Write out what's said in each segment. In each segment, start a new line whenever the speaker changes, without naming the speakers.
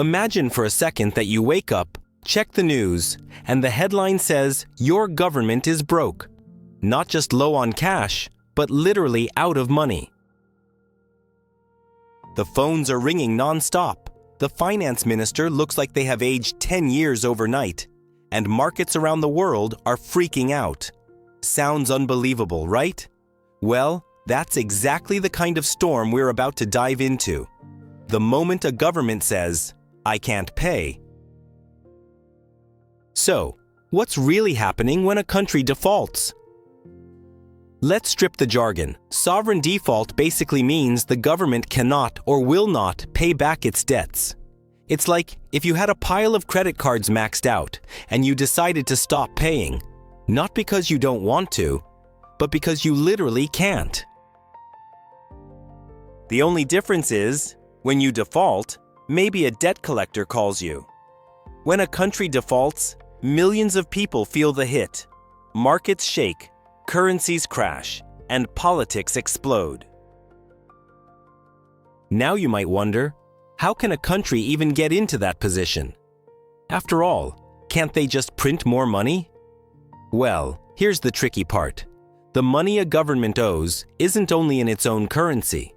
Imagine for a second that you wake up, check the news, and the headline says your government is broke. Not just low on cash, but literally out of money. The phones are ringing non-stop. The finance minister looks like they have aged 10 years overnight, and markets around the world are freaking out. Sounds unbelievable, right? Well, that's exactly the kind of storm we're about to dive into. The moment a government says, "I can't pay." So, what's really happening when a country defaults? Let's strip the jargon. Sovereign default basically means the government cannot or will not pay back its debts. It's like if you had a pile of credit cards maxed out and you decided to stop paying, not because you don't want to, but because you literally can't. The only difference is, when you default, maybe a debt collector calls you. When a country defaults, millions of people feel the hit. Markets shake, currencies crash, and politics explode. Now you might wonder, how can a country even get into that position? After all, can't they just print more money? Well, here's the tricky part. The money a government owes isn't only in its own currency.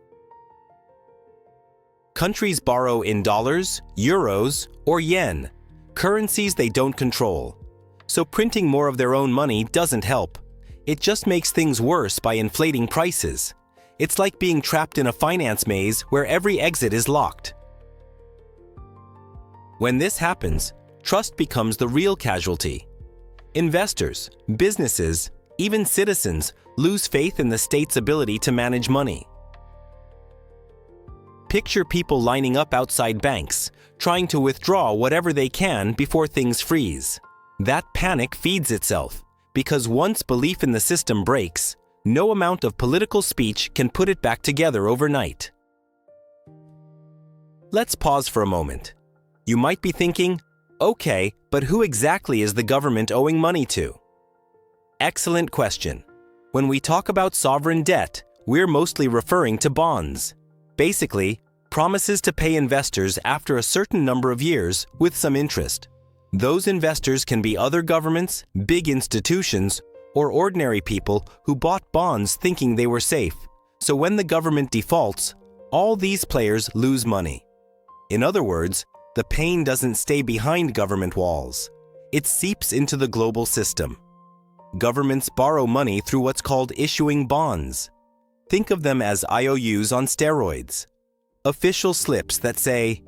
Countries borrow in dollars, euros, or yen, currencies they don't control. So printing more of their own money doesn't help. It just makes things worse by inflating prices. It's like being trapped in a finance maze where every exit is locked. When this happens, trust becomes the real casualty. Investors, businesses, even citizens lose faith in the state's ability to manage money. Picture people lining up outside banks, trying to withdraw whatever they can before things freeze. That panic feeds itself, because once belief in the system breaks, no amount of political speech can put it back together overnight. Let's pause for a moment. You might be thinking, okay, but who exactly is the government owing money to? Excellent question. When we talk about sovereign debt, we're mostly referring to bonds. Basically, promises to pay investors after a certain number of years with some interest. Those investors can be other governments, big institutions, or ordinary people who bought bonds thinking they were safe. So when the government defaults, all these players lose money. In other words, the pain doesn't stay behind government walls. It seeps into the global system. Governments borrow money through what's called issuing bonds. Think of them as IOUs on steroids. Official slips that say,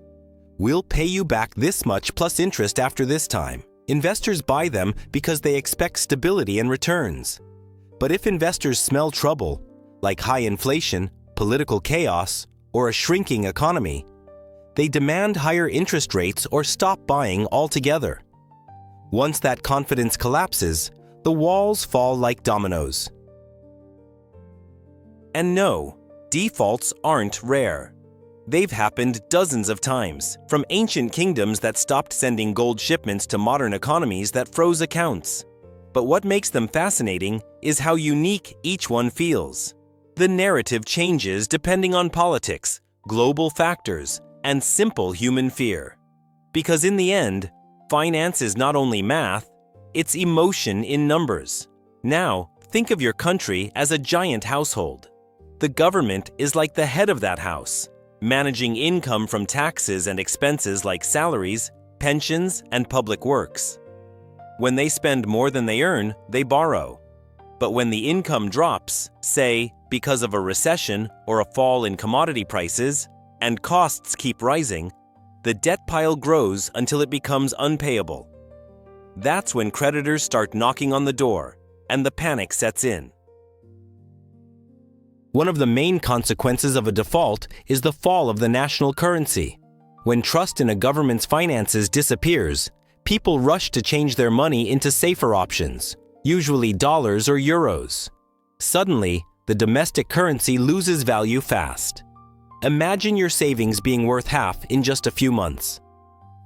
"We'll pay you back this much plus interest after this time." Investors buy them because they expect stability and returns. But if investors smell trouble, like high inflation, political chaos, or a shrinking economy, they demand higher interest rates or stop buying altogether. Once that confidence collapses, the walls fall like dominoes. And no, defaults aren't rare. They've happened dozens of times, from ancient kingdoms that stopped sending gold shipments to modern economies that froze accounts. But what makes them fascinating is how unique each one feels. The narrative changes depending on politics, global factors, and simple human fear. Because in the end, finance is not only math, it's emotion in numbers. Now, think of your country as a giant household. The government is like the head of that house, managing income from taxes and expenses like salaries, pensions, and public works. When they spend more than they earn, they borrow. But when the income drops, say, because of a recession or a fall in commodity prices, and costs keep rising, the debt pile grows until it becomes unpayable. That's when creditors start knocking on the door, and the panic sets in. One of the main consequences of a default is the fall of the national currency. When trust in a government's finances disappears, people rush to change their money into safer options, usually dollars or euros. Suddenly, the domestic currency loses value fast. Imagine your savings being worth half in just a few months.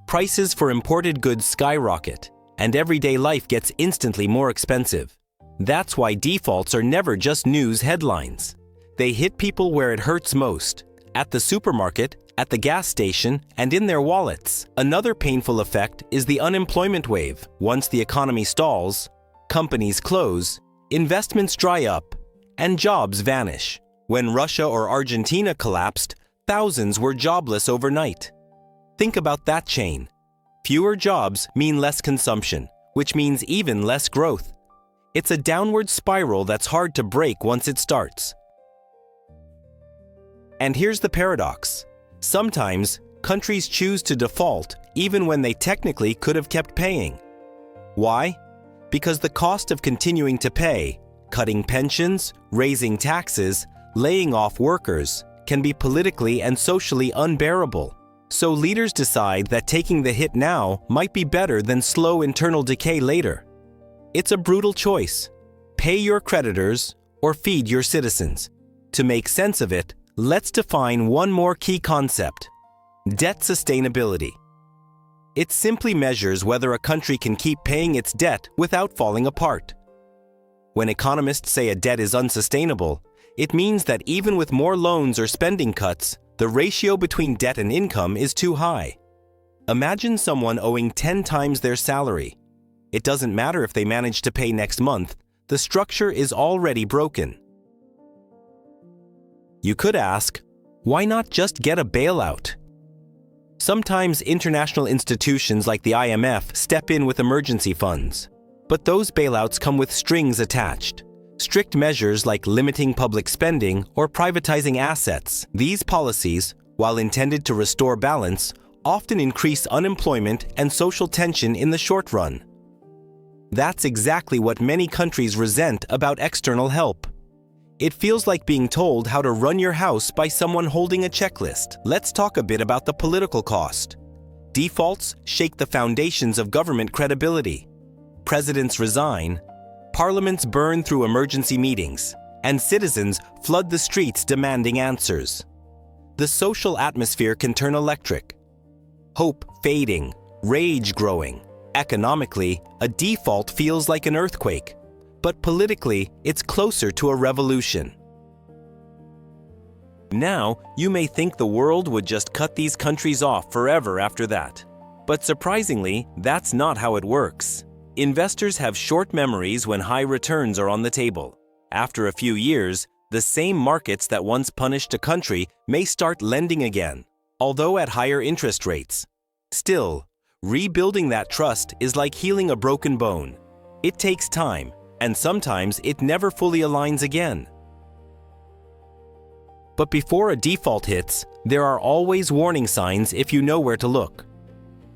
Prices for imported goods skyrocket, and everyday life gets instantly more expensive. That's why defaults are never just news headlines. They hit people where it hurts most, at the supermarket, at the gas station, and in their wallets. Another painful effect is the unemployment wave. Once the economy stalls, companies close, investments dry up, and jobs vanish. When Russia or Argentina collapsed, thousands were jobless overnight. Think about that chain. Fewer jobs mean less consumption, which means even less growth. It's a downward spiral that's hard to break once it starts. And here's the paradox. Sometimes, countries choose to default even when they technically could have kept paying. Why? Because the cost of continuing to pay, cutting pensions, raising taxes, laying off workers, can be politically and socially unbearable. So leaders decide that taking the hit now might be better than slow internal decay later. It's a brutal choice. Pay your creditors or feed your citizens. To make sense of it, let's define one more key concept: debt sustainability. It simply measures whether a country can keep paying its debt without falling apart. When economists say a debt is unsustainable, it means that even with more loans or spending cuts, the ratio between debt and income is too high. Imagine someone owing 10 times their salary. It doesn't matter if they manage to pay next month, the structure is already broken. You could ask, why not just get a bailout? Sometimes international institutions like the IMF step in with emergency funds, but those bailouts come with strings attached. Strict measures like limiting public spending or privatizing assets. These policies, while intended to restore balance, often increase unemployment and social tension in the short run. That's exactly what many countries resent about external help. It feels like being told how to run your house by someone holding a checklist. Let's talk a bit about the political cost. Defaults shake the foundations of government credibility. Presidents resign, parliaments burn through emergency meetings, and citizens flood the streets demanding answers. The social atmosphere can turn electric. Hope fading, rage growing. Economically, a default feels like an earthquake, but politically, it's closer to a revolution. Now, you may think the world would just cut these countries off forever after that. But surprisingly, that's not how it works. Investors have short memories when high returns are on the table. After a few years, the same markets that once punished a country may start lending again, although at higher interest rates. Still, rebuilding that trust is like healing a broken bone. It takes time, and sometimes it never fully aligns again. But before a default hits, there are always warning signs if you know where to look.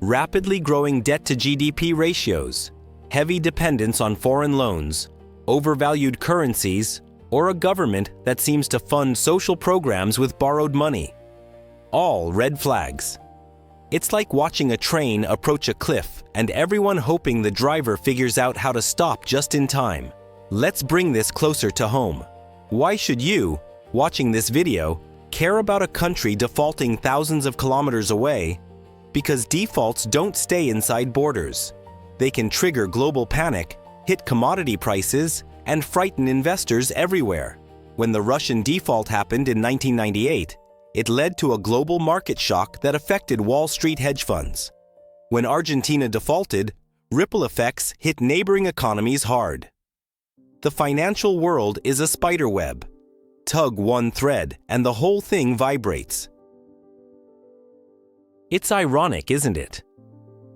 Rapidly growing debt to GDP ratios, heavy dependence on foreign loans, overvalued currencies, or a government that seems to fund social programs with borrowed money. All red flags. It's like watching a train approach a cliff and everyone hoping the driver figures out how to stop just in time. Let's bring this closer to home. Why should you, watching this video, care about a country defaulting thousands of kilometers away? Because defaults don't stay inside borders. They can trigger global panic, hit commodity prices, and frighten investors everywhere. When the Russian default happened in 1998, it led to a global market shock that affected Wall Street hedge funds. When Argentina defaulted, ripple effects hit neighboring economies hard. The financial world is a spider web. Tug one thread, and the whole thing vibrates. It's ironic, isn't it?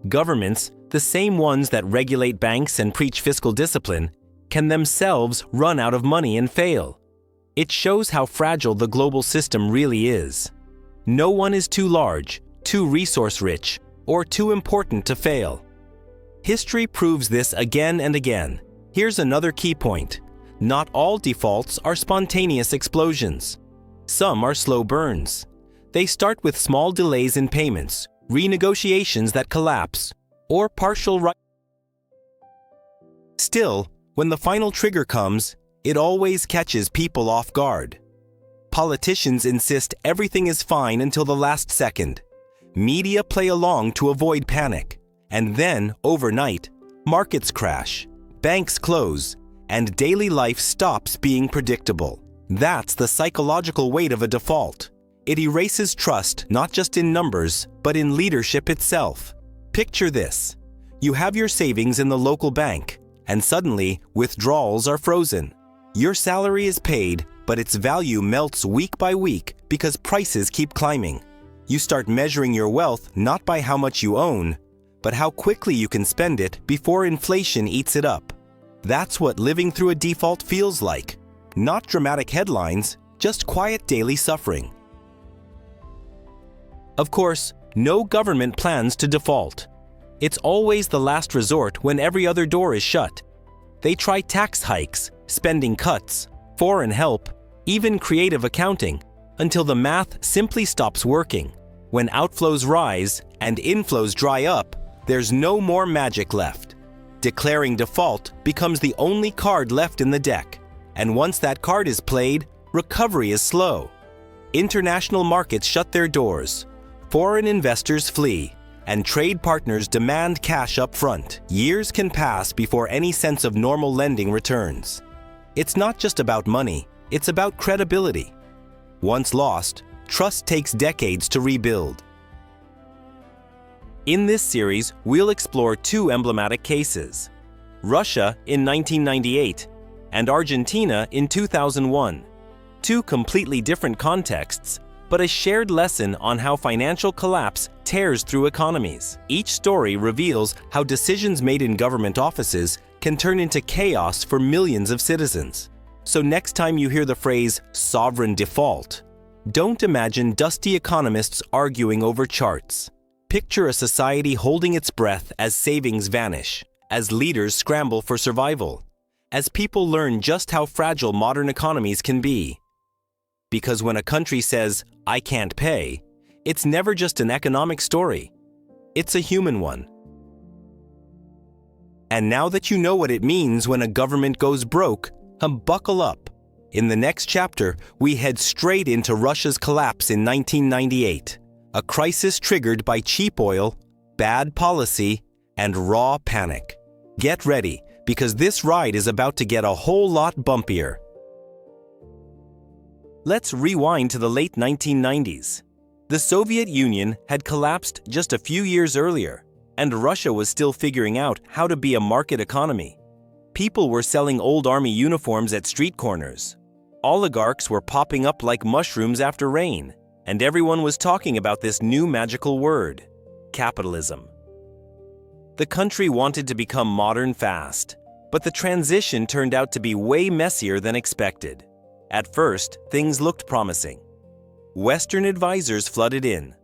Governments, the same ones that regulate banks and preach fiscal discipline, can themselves run out of money and fail. It shows how fragile the global system really is. No one is too large, too resource-rich, or too important to fail. History proves this again and again. Here's another key point. Not all defaults are spontaneous explosions. Some are slow burns. They start with small delays in payments, renegotiations that collapse, or partial. Still, when the final trigger comes, it always catches people off guard. Politicians insist everything is fine until the last second. Media play along to avoid panic. And then, overnight, markets crash, banks close, and daily life stops being predictable. That's the psychological weight of a default. It erases trust not just in numbers, but in leadership itself. Picture this. You have your savings in the local bank, and suddenly withdrawals are frozen. Your salary is paid, but its value melts week by week because prices keep climbing. You start measuring your wealth not by how much you own, but how quickly you can spend it before inflation eats it up. That's what living through a default feels like. Not dramatic headlines, just quiet daily suffering. Of course, no government plans to default. It's always the last resort when every other door is shut. They try tax hikes, spending cuts, foreign help, even creative accounting, until the math simply stops working. When outflows rise and inflows dry up, there's no more magic left. Declaring default becomes the only card left in the deck, and once that card is played, recovery is slow. International markets shut their doors, foreign investors flee, and trade partners demand cash up front. Years can pass before any sense of normal lending returns. It's not just about money, it's about credibility. Once lost, trust takes decades to rebuild. In this series, we'll explore two emblematic cases: Russia in 1998 and Argentina in 2001. Two completely different contexts, but a shared lesson on how financial collapse tears through economies. Each story reveals how decisions made in government offices can turn into chaos for millions of citizens. So next time you hear the phrase sovereign default, don't imagine dusty economists arguing over charts. Picture a society holding its breath as savings vanish, as leaders scramble for survival, as people learn just how fragile modern economies can be. Because when a country says, "I can't pay," it's never just an economic story. It's a human one. And now that you know what it means when a government goes broke, buckle up. In the next chapter, we head straight into Russia's collapse in 1998, a crisis triggered by cheap oil, bad policy, and raw panic. Get ready, because this ride is about to get a whole lot bumpier. Let's rewind to the late 1990s. The Soviet Union had collapsed just a few years earlier, and Russia was still figuring out how to be a market economy. People were selling old army uniforms at street corners. Oligarchs were popping up like mushrooms after rain, and everyone was talking about this new magical word: capitalism. The country wanted to become modern fast, but the transition turned out to be way messier than expected. At first, things looked promising. Western advisors flooded in.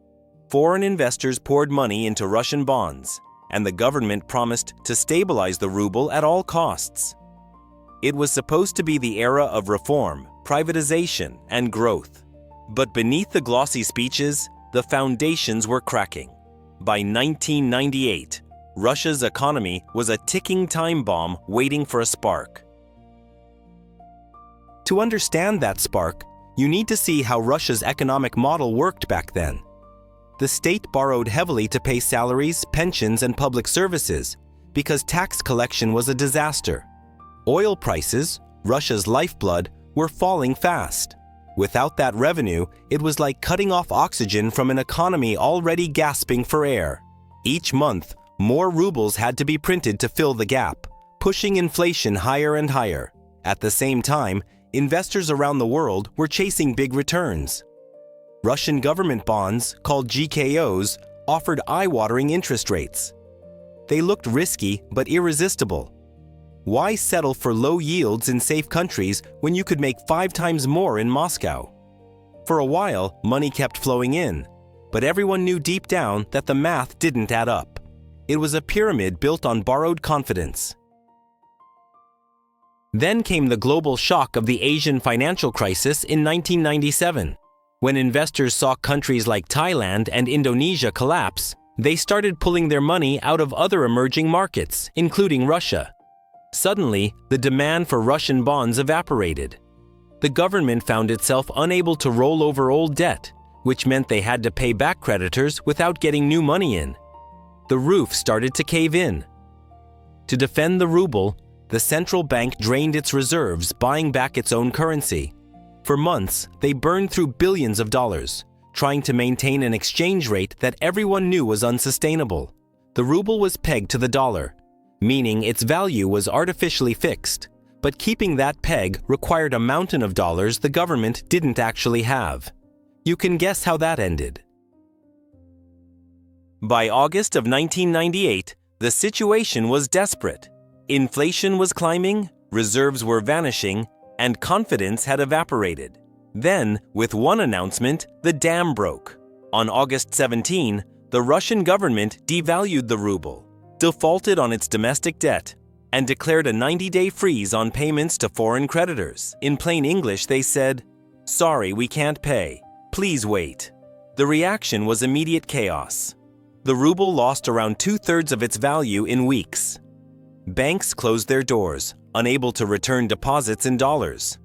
Foreign investors poured money into Russian bonds, and the government promised to stabilize the ruble at all costs. It was supposed to be the era of reform, privatization, and growth. But beneath the glossy speeches, the foundations were cracking. By 1998, Russia's economy was a ticking time bomb waiting for a spark. To understand that spark, you need to see how Russia's economic model worked back then. The state borrowed heavily to pay salaries, pensions, and public services because tax collection was a disaster. Oil prices, Russia's lifeblood, were falling fast. Without that revenue, it was like cutting off oxygen from an economy already gasping for air. Each month, more rubles had to be printed to fill the gap, pushing inflation higher and higher. At the same time, investors around the world were chasing big returns. Russian government bonds, called GKOs, offered eye-watering interest rates. They looked risky but irresistible. Why settle for low yields in safe countries when you could make 5 times more in Moscow? For a while, money kept flowing in, but everyone knew deep down that the math didn't add up. It was a pyramid built on borrowed confidence. Then came the global shock of the Asian financial crisis in 1997. When investors saw countries like Thailand and Indonesia collapse, they started pulling their money out of other emerging markets, including Russia. Suddenly, the demand for Russian bonds evaporated. The government found itself unable to roll over old debt, which meant they had to pay back creditors without getting new money in. The roof started to cave in. To defend the ruble, the central bank drained its reserves, buying back its own currency. For months, they burned through billions of dollars, trying to maintain an exchange rate that everyone knew was unsustainable. The ruble was pegged to the dollar, meaning its value was artificially fixed. But keeping that peg required a mountain of dollars the government didn't actually have. You can guess how that ended. By August of 1998, the situation was desperate. Inflation was climbing, reserves were vanishing, and confidence had evaporated. Then, with one announcement, the dam broke. On August 17, the Russian government devalued the ruble, defaulted on its domestic debt, and declared a 90-day freeze on payments to foreign creditors. In plain English, they said, "Sorry, we can't pay. Please wait." The reaction was immediate chaos. The ruble lost around 2/3 of its value in weeks. Banks closed their doors, unable to return deposits in dollars.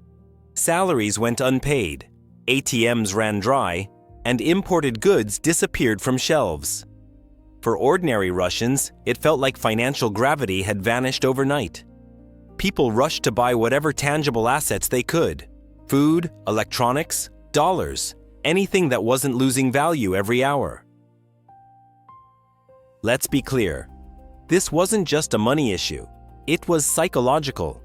Salaries went unpaid, ATMs ran dry, and imported goods disappeared from shelves. For ordinary Russians, it felt like financial gravity had vanished overnight. People rushed to buy whatever tangible assets they could: food, electronics, dollars, anything that wasn't losing value every hour. Let's be clear. This wasn't just a money issue. It was psychological.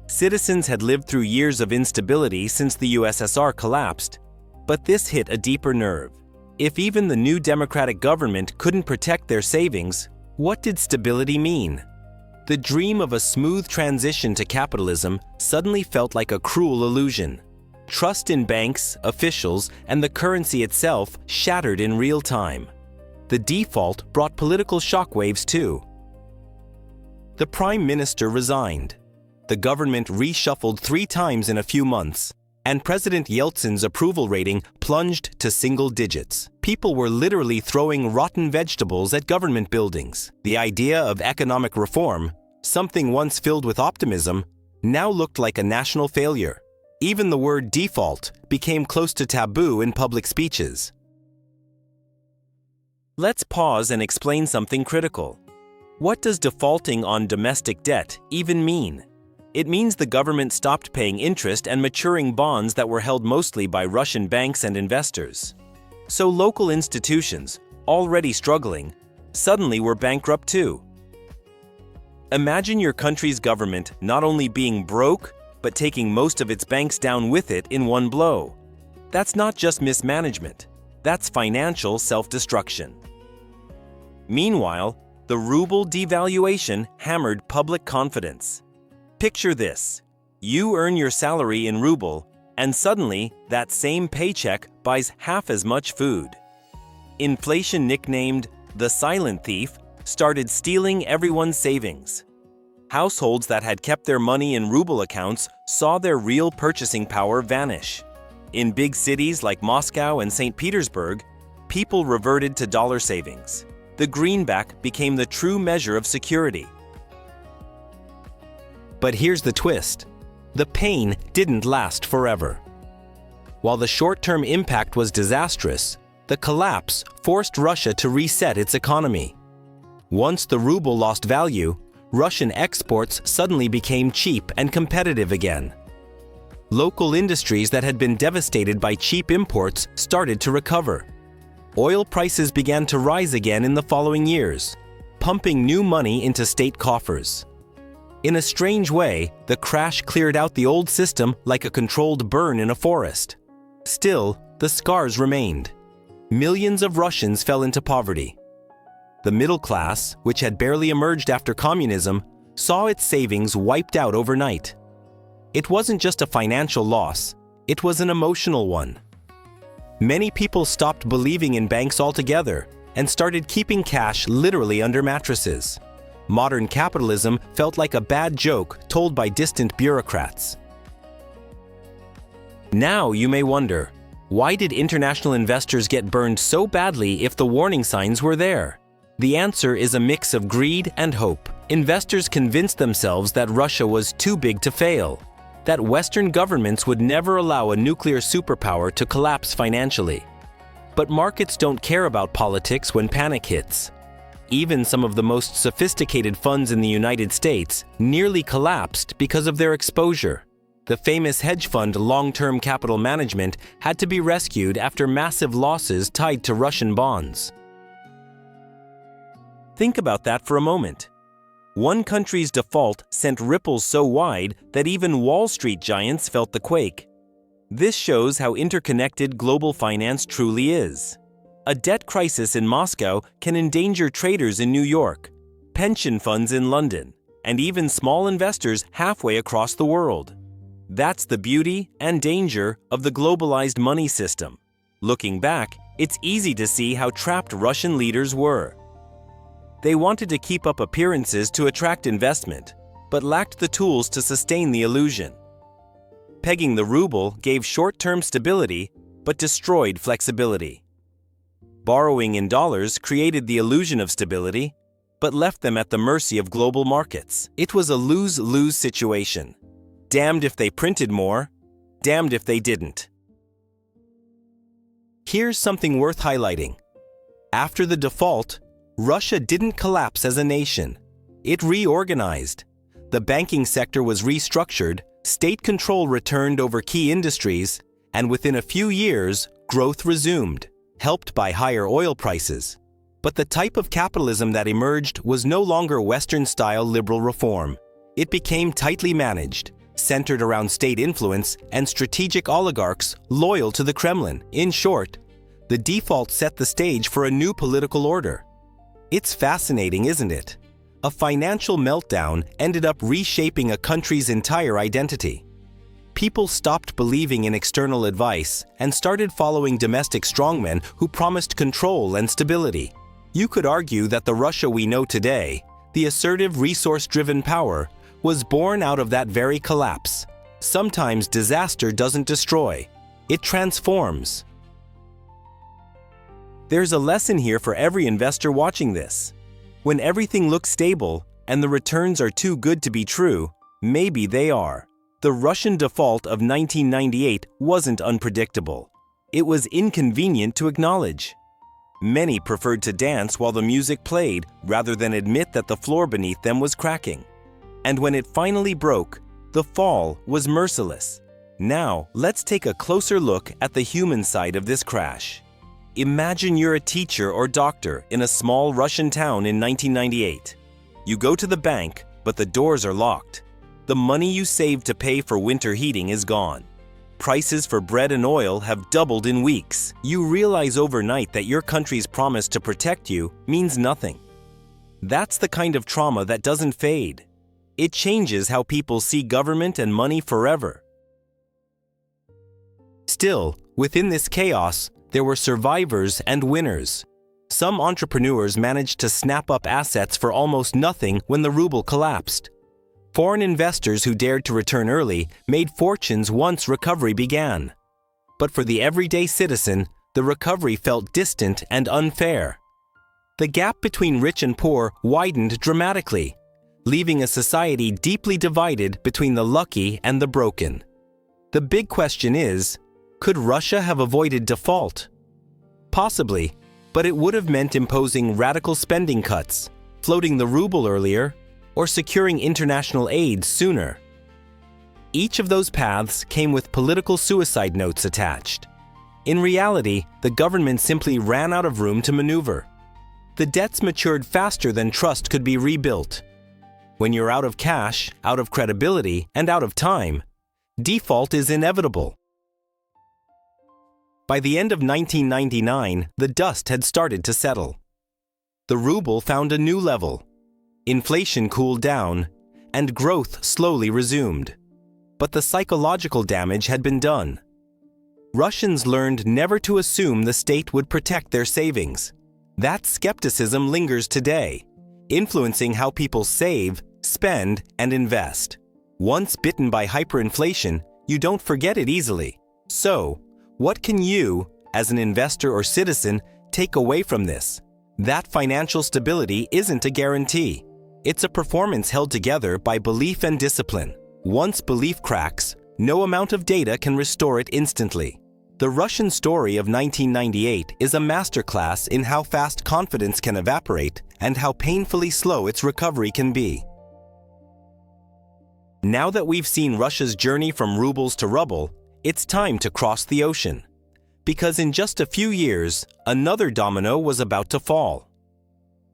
Citizens had lived through years of instability since the USSR collapsed, but this hit a deeper nerve. If even the new democratic government couldn't protect their savings, what did stability mean? The dream of a smooth transition to capitalism suddenly felt like a cruel illusion. Trust in banks, officials, and the currency itself shattered in real time. The default brought political shockwaves too. The Prime Minister resigned. The government reshuffled 3 times in a few months, and President Yeltsin's approval rating plunged to single digits. People were literally throwing rotten vegetables at government buildings. The idea of economic reform, something once filled with optimism, now looked like a national failure. Even the word default became close to taboo in public speeches. Let's pause and explain something critical. What does defaulting on domestic debt even mean? It means the government stopped paying interest and maturing bonds that were held mostly by Russian banks and investors. So local institutions, already struggling, suddenly were bankrupt too. Imagine your country's government not only being broke, but taking most of its banks down with it in one blow. That's not just mismanagement. That's financial self-destruction. Meanwhile, the ruble devaluation hammered public confidence. Picture this. You earn your salary in ruble, and suddenly that same paycheck buys half as much food. Inflation, nicknamed the silent thief, started stealing everyone's savings. Households that had kept their money in ruble accounts saw their real purchasing power vanish. In big cities like Moscow and St. Petersburg, people reverted to dollar savings. The greenback became the true measure of security. But here's the twist. The pain didn't last forever. While the short-term impact was disastrous, the collapse forced Russia to reset its economy. Once the ruble lost value, Russian exports suddenly became cheap and competitive again. Local industries that had been devastated by cheap imports started to recover. Oil prices began to rise again in the following years, pumping new money into state coffers. In a strange way, the crash cleared out the old system like a controlled burn in a forest. Still, the scars remained. Millions of Russians fell into poverty. The middle class, which had barely emerged after communism, saw its savings wiped out overnight. It wasn't just a financial loss, it was an emotional one. Many people stopped believing in banks altogether and started keeping cash literally under mattresses. Modern capitalism felt like a bad joke told by distant bureaucrats. Now you may wonder, why did international investors get burned so badly if the warning signs were there? The answer is a mix of greed and hope. Investors convinced themselves that Russia was too big to fail, that Western governments would never allow a nuclear superpower to collapse financially. But markets don't care about politics when panic hits. Even some of the most sophisticated funds in the United States nearly collapsed because of their exposure. The famous hedge fund long-term capital management had to be rescued after massive losses tied to Russian bonds. Think about that for a moment. One country's default sent ripples so wide that even Wall Street giants felt the quake. This shows how interconnected global finance truly is. A debt crisis in Moscow can endanger traders in New York, pension funds in London, and even small investors halfway across the world. That's the beauty and danger of the globalized money system. Looking back, it's easy to see how trapped Russian leaders were. They wanted to keep up appearances to attract investment, but lacked the tools to sustain the illusion. Pegging the ruble gave short-term stability, but destroyed flexibility. Borrowing in dollars created the illusion of stability, but left them at the mercy of global markets. It was a lose-lose situation. Damned if they printed more, damned if they didn't. Here's something worth highlighting. After the default, Russia didn't collapse as a nation. It reorganized. The banking sector was restructured, state control returned over key industries, and within a few years, growth resumed, helped by higher oil prices. But the type of capitalism that emerged was no longer Western-style liberal reform. It became tightly managed, centered around state influence and strategic oligarchs loyal to the Kremlin. In short, the default set the stage for a new political order. It's fascinating, isn't it? A financial meltdown ended up reshaping a country's entire identity. People stopped believing in external advice and started following domestic strongmen who promised control and stability. You could argue that the Russia we know today, the assertive, resource-driven power, was born out of that very collapse. Sometimes disaster doesn't destroy, it transforms. There's a lesson here for every investor watching this. When everything looks stable and the returns are too good to be true, maybe they are. The Russian default of 1998 wasn't unpredictable. It was inconvenient to acknowledge. Many preferred to dance while the music played rather than admit that the floor beneath them was cracking. And when it finally broke, the fall was merciless. Now, let's take a closer look at the human side of this crash. Imagine you're a teacher or doctor in a small Russian town in 1998. You go to the bank, but the doors are locked. The money you saved to pay for winter heating is gone. Prices for bread and oil have doubled in weeks. You realize overnight that your country's promise to protect you means nothing. That's the kind of trauma that doesn't fade. It changes how people see government and money forever. Still, within this chaos, there were survivors and winners. Some entrepreneurs managed to snap up assets for almost nothing when the ruble collapsed. Foreign investors who dared to return early made fortunes once recovery began. But for the everyday citizen, the recovery felt distant and unfair. The gap between rich and poor widened dramatically, leaving a society deeply divided between the lucky and the broken. The big question is, could Russia have avoided default? Possibly, but it would have meant imposing radical spending cuts, floating the ruble earlier, or securing international aid sooner. Each of those paths came with political suicide notes attached. In reality, the government simply ran out of room to maneuver. The debts matured faster than trust could be rebuilt. When you're out of cash, out of credibility, and out of time, default is inevitable. By the end of 1999, the dust had started to settle. The ruble found a new level. Inflation cooled down, and growth slowly resumed. But the psychological damage had been done. Russians learned never to assume the state would protect their savings. That skepticism lingers today, influencing how people save, spend, and invest. Once bitten by hyperinflation, you don't forget it easily. So, what can you, as an investor or citizen, take away from this? That financial stability isn't a guarantee. It's a performance held together by belief and discipline. Once belief cracks, no amount of data can restore it instantly. The Russian story of 1998 is a masterclass in how fast confidence can evaporate and how painfully slow its recovery can be. Now that we've seen Russia's journey from rubles to ruble, it's time to cross the ocean. Because in just a few years, another domino was about to fall.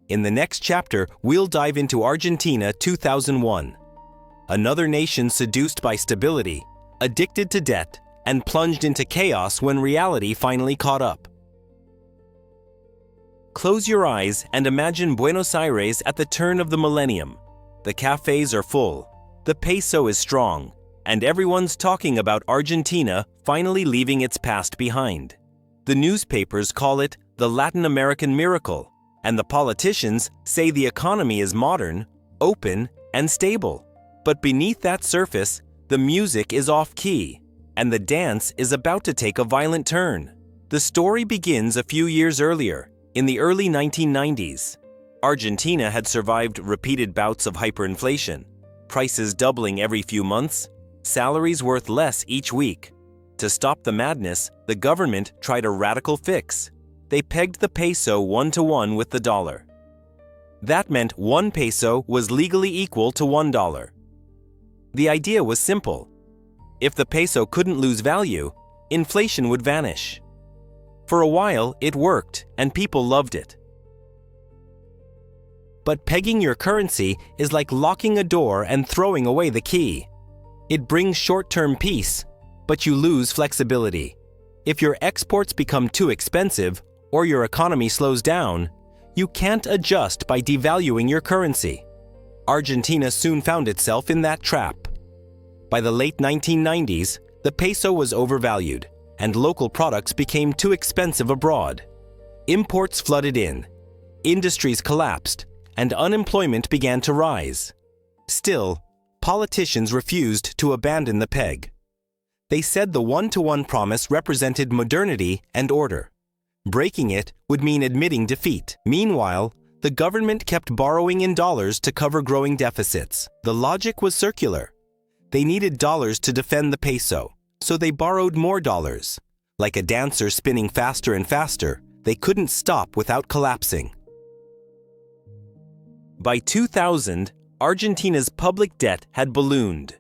In the next chapter, we'll dive into Argentina 2001. Another nation seduced by stability, addicted to debt, and plunged into chaos when reality finally caught up. Close your eyes and imagine Buenos Aires at the turn of the millennium. The cafes are full, the peso is strong, and everyone's talking about Argentina finally leaving its past behind. The newspapers call it the Latin American miracle, and the politicians say the economy is modern, open, and stable. But beneath that surface, the music is off-key, and the dance is about to take a violent turn. The story begins a few years earlier, in the early 1990s. Argentina had survived repeated bouts of hyperinflation, prices doubling every few months, salaries worth less each week. To stop the madness, the government tried a radical fix. They pegged the peso 1-to-1 with the dollar. That meant 1 peso was legally equal to $1. The idea was simple. If the peso couldn't lose value, inflation would vanish. For a while, it worked, and people loved it. But pegging your currency is like locking a door and throwing away the key. It brings short-term peace, but you lose flexibility. If your exports become too expensive or your economy slows down, you can't adjust by devaluing your currency. Argentina soon found itself in that trap. By the late 1990s, the peso was overvalued, and local products became too expensive abroad. Imports flooded in, industries collapsed, and unemployment began to rise. Still, politicians refused to abandon the peg. They said the 1-to-1 promise represented modernity and order. Breaking it would mean admitting defeat. Meanwhile, the government kept borrowing in dollars to cover growing deficits. The logic was circular. They needed dollars to defend the peso, so they borrowed more dollars. Like a dancer spinning faster and faster, they couldn't stop without collapsing. By 2000, Argentina's public debt had ballooned.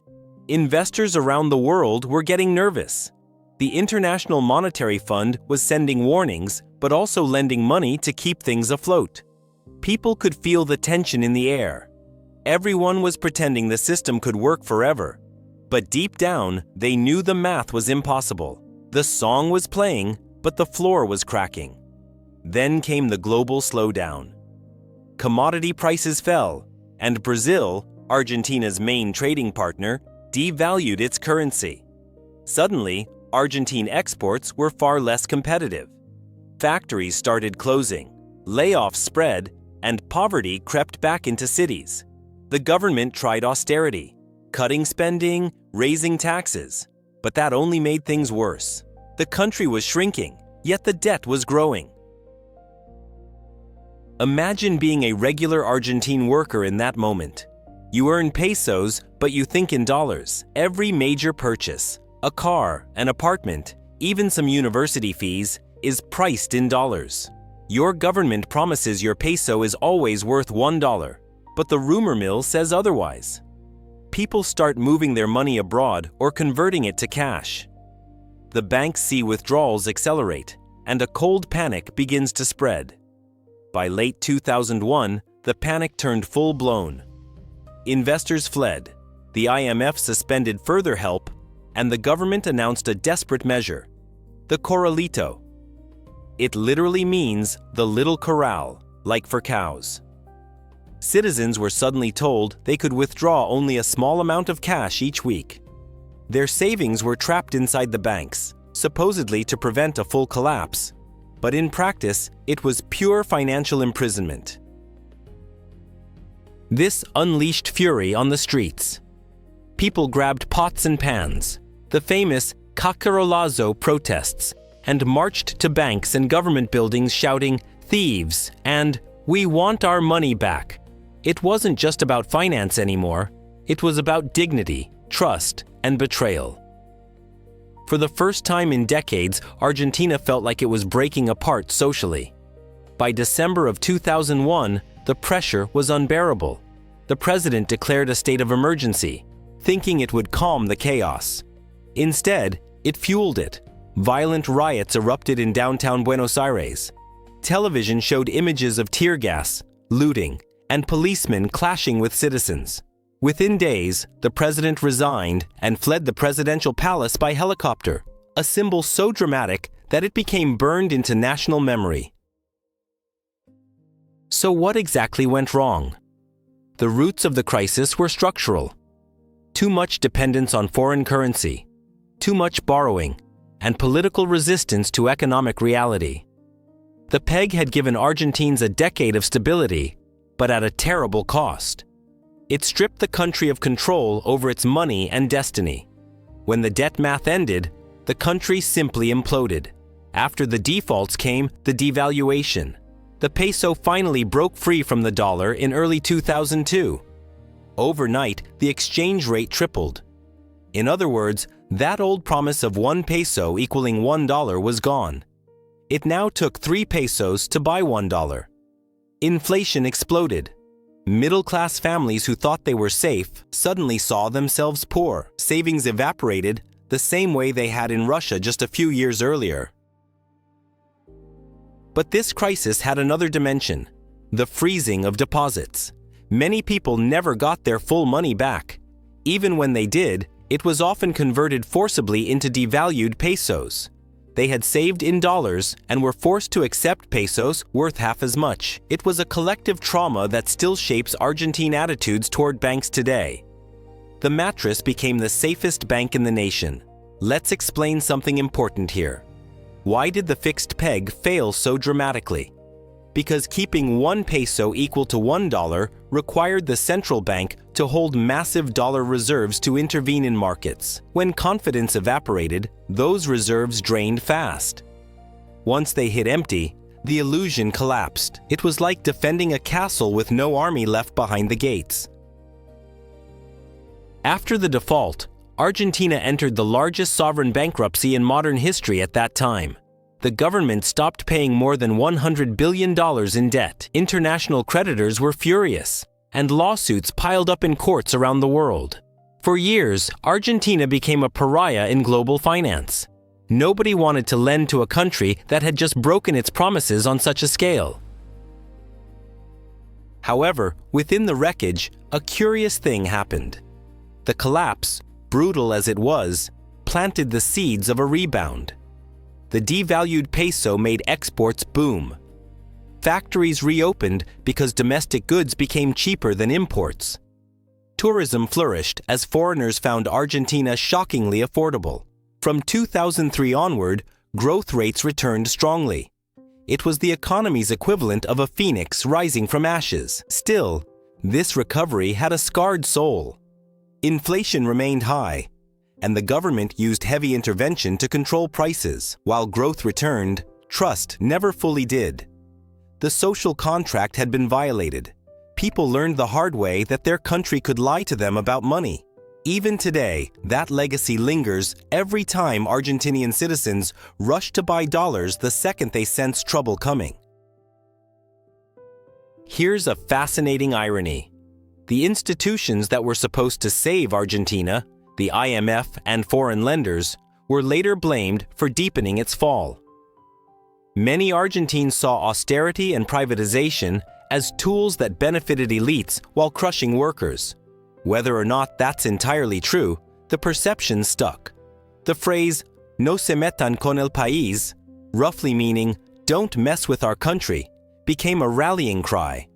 Investors around the world were getting nervous. The International Monetary Fund was sending warnings, but also lending money to keep things afloat. People could feel the tension in the air. Everyone was pretending the system could work forever. But deep down, they knew the math was impossible. The song was playing, but the floor was cracking. Then came the global slowdown. Commodity prices fell, and Brazil, Argentina's main trading partner, devalued its currency. Suddenly, Argentine exports were far less competitive. Factories started closing, layoffs spread, and poverty crept back into cities. The government tried austerity, cutting spending, raising taxes, but that only made things worse. The country was shrinking, yet the debt was growing. Imagine being a regular Argentine worker in that moment. You earn pesos, but you think in dollars. Every major purchase, a car, an apartment, even some university fees, is priced in dollars. Your government promises your peso is always worth $1, but the rumor mill says otherwise. People start moving their money abroad or converting it to cash. The banks see withdrawals accelerate, and a cold panic begins to spread. By late 2001, the panic turned full-blown. Investors fled, the IMF suspended further help, and the government announced a desperate measure, the corralito. It literally means the little corral, like for cows. Citizens were suddenly told they could withdraw only a small amount of cash each week. Their savings were trapped inside the banks, supposedly to prevent a full collapse, but in practice, it was pure financial imprisonment. This unleashed fury on the streets. People grabbed pots and pans, the famous Cacerolazo protests, and marched to banks and government buildings shouting, "Thieves!" and "We want our money back." It wasn't just about finance anymore. It was about dignity, trust, and betrayal. For the first time in decades, Argentina felt like it was breaking apart socially. By December of 2001, the pressure was unbearable. The president declared a state of emergency. thinking it would calm the chaos. Instead, it fueled it. Violent riots erupted in downtown Buenos Aires. Television showed images of tear gas, looting, and policemen clashing with citizens. Within days, the president resigned and fled the presidential palace by helicopter, a symbol so dramatic that it became burned into national memory. So what exactly went wrong? The roots of the crisis were structural. Too much dependence on foreign currency, too much borrowing, and political resistance to economic reality. The peg had given Argentines a decade of stability, but at a terrible cost. It stripped the country of control over its money and destiny. When the debt math ended, the country simply imploded. After the defaults came the devaluation. The peso finally broke free from the dollar in early 2002. Overnight, the exchange rate tripled. In other words, that old promise of 1 peso equaling $1 was gone. It now took 3 pesos to buy $1. Inflation exploded. Middle-class families who thought they were safe suddenly saw themselves poor. Savings evaporated the same way they had in Russia just a few years earlier. But this crisis had another dimension: the freezing of deposits. Many people never got their full money back. Even when they did, it was often converted forcibly into devalued pesos. They had saved in dollars and were forced to accept pesos worth half as much. It was a collective trauma that still shapes Argentine attitudes toward banks today. The mattress became the safest bank in the nation. Let's explain something important here. Why did the fixed peg fail so dramatically? Because keeping 1 peso equal to $1 required the central bank to hold massive dollar reserves to intervene in markets. When confidence evaporated, those reserves drained fast. Once they hit empty, the illusion collapsed. It was like defending a castle with no army left behind the gates. After the default, Argentina entered the largest sovereign bankruptcy in modern history at that time. The government stopped paying more than $100 billion in debt. International creditors were furious, and lawsuits piled up in courts around the world. For years, Argentina became a pariah in global finance. Nobody wanted to lend to a country that had just broken its promises on such a scale. However, within the wreckage, a curious thing happened. The collapse, brutal as it was, planted the seeds of a rebound. The devalued peso made exports boom. Factories reopened because domestic goods became cheaper than imports. Tourism flourished as foreigners found Argentina shockingly affordable. From 2003 onward, growth rates returned strongly. It was the economy's equivalent of a phoenix rising from ashes. Still, this recovery had a scarred soul. Inflation remained high, and the government used heavy intervention to control prices. While growth returned, trust never fully did. The social contract had been violated. People learned the hard way that their country could lie to them about money. Even today, that legacy lingers every time Argentinian citizens rush to buy dollars the second they sense trouble coming. Here's a fascinating irony. The institutions that were supposed to save Argentina, the IMF and foreign lenders, were later blamed for deepening its fall. Many Argentines saw austerity and privatization as tools that benefited elites while crushing workers. Whether or not that's entirely true, the perception stuck. The phrase, "no se metan con el país," roughly meaning, "don't mess with our country," became a rallying cry.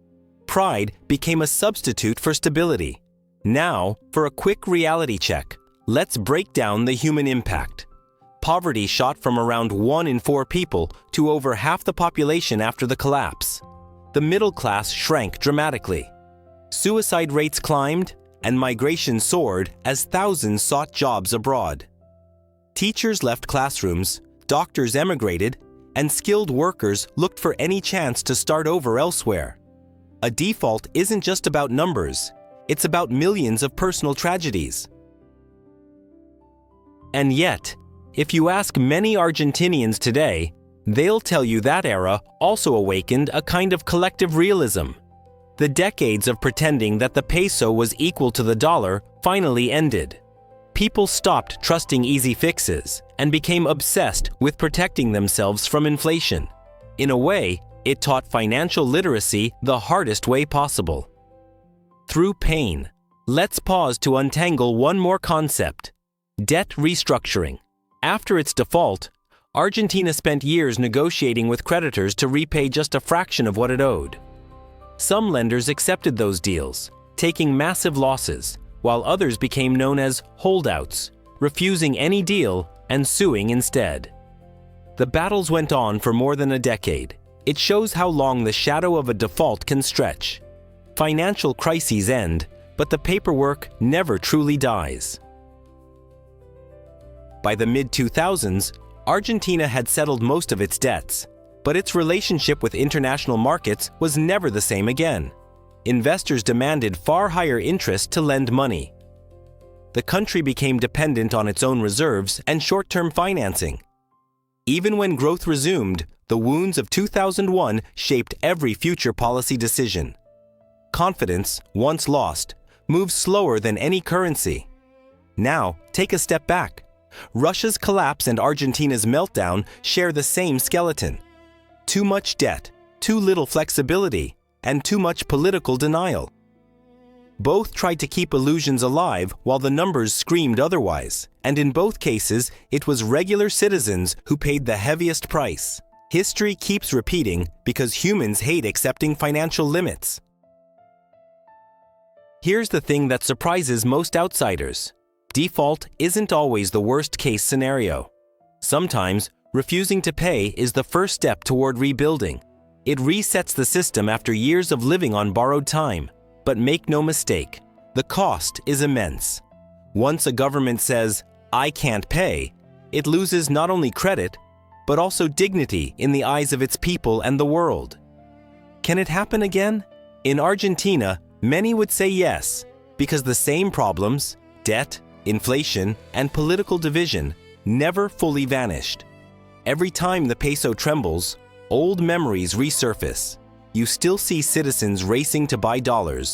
Pride became a substitute for stability. Now, for a quick reality check, let's break down the human impact. Poverty shot from around 1 in 4 people to over half the population after the collapse. The middle class shrank dramatically. Suicide rates climbed, and migration soared as thousands sought jobs abroad. Teachers left classrooms, doctors emigrated, and skilled workers looked for any chance to start over elsewhere. A default isn't just about numbers. It's about millions of personal tragedies. And yet, if you ask many Argentinians today, they'll tell you that era also awakened a kind of collective realism. The decades of pretending that the peso was equal to the dollar finally ended. People stopped trusting easy fixes and became obsessed with protecting themselves from inflation. In a way, it taught financial literacy the hardest way possible. Through pain, let's pause to untangle one more concept: debt restructuring. After its default, Argentina spent years negotiating with creditors to repay just a fraction of what it owed. Some lenders accepted those deals, taking massive losses, while others became known as holdouts, refusing any deal and suing instead. The battles went on for more than a decade. It shows how long the shadow of a default can stretch. Financial crises end, but the paperwork never truly dies. By the mid-2000s, Argentina had settled most of its debts, but its relationship with international markets was never the same again. Investors demanded far higher interest to lend money. The country became dependent on its own reserves and short-term financing. Even when growth resumed, the wounds of 2001 shaped every future policy decision. Confidence, once lost, moves slower than any currency. Now, take a step back. Russia's collapse and Argentina's meltdown share the same skeleton: too much debt, too little flexibility, and too much political denial. Both tried to keep illusions alive while the numbers screamed otherwise, and in both cases, it was regular citizens who paid the heaviest price. History keeps repeating because humans hate accepting financial limits. Here's the thing that surprises most outsiders: default isn't always the worst-case scenario. Sometimes, refusing to pay is the first step toward rebuilding. It resets the system after years of living on borrowed time. But make no mistake, the cost is immense. Once a government says, "I can't pay," it loses not only credit, but also dignity in the eyes of its people and the world. Can it happen again? In Argentina, many would say yes, because the same problems, debt, inflation, and political division, never fully vanished. Every time the peso trembles, old memories resurface. You still see citizens racing to buy dollars,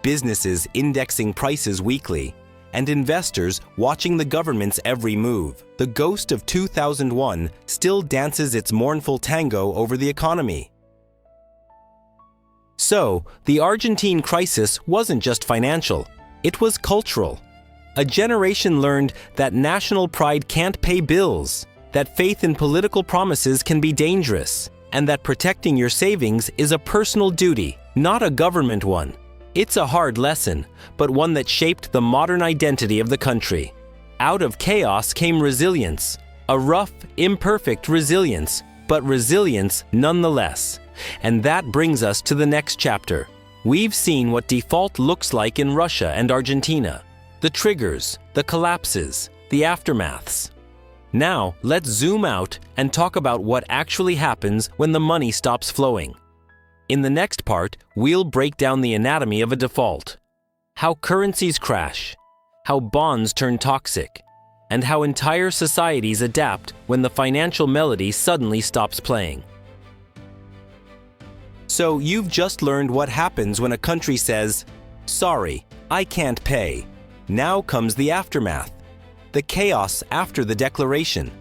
businesses indexing prices weekly, and investors watching the government's every move. The ghost of 2001 still dances its mournful tango over the economy. So, the Argentine crisis wasn't just financial, it was cultural. A generation learned that national pride can't pay bills, that faith in political promises can be dangerous, and that protecting your savings is a personal duty, not a government one. It's a hard lesson, but one that shaped the modern identity of the country. Out of chaos came resilience, a rough, imperfect resilience, but resilience nonetheless. And that brings us to the next chapter. We've seen what default looks like in Russia and Argentina, the triggers, the collapses, the aftermaths. Now, let's zoom out and talk about what actually happens when the money stops flowing. In the next part, we'll break down the anatomy of a default, how currencies crash, how bonds turn toxic, and how entire societies adapt when the financial melody suddenly stops playing. So you've just learned what happens when a country says, "Sorry, I can't pay." Now comes the aftermath. The chaos after the declaration,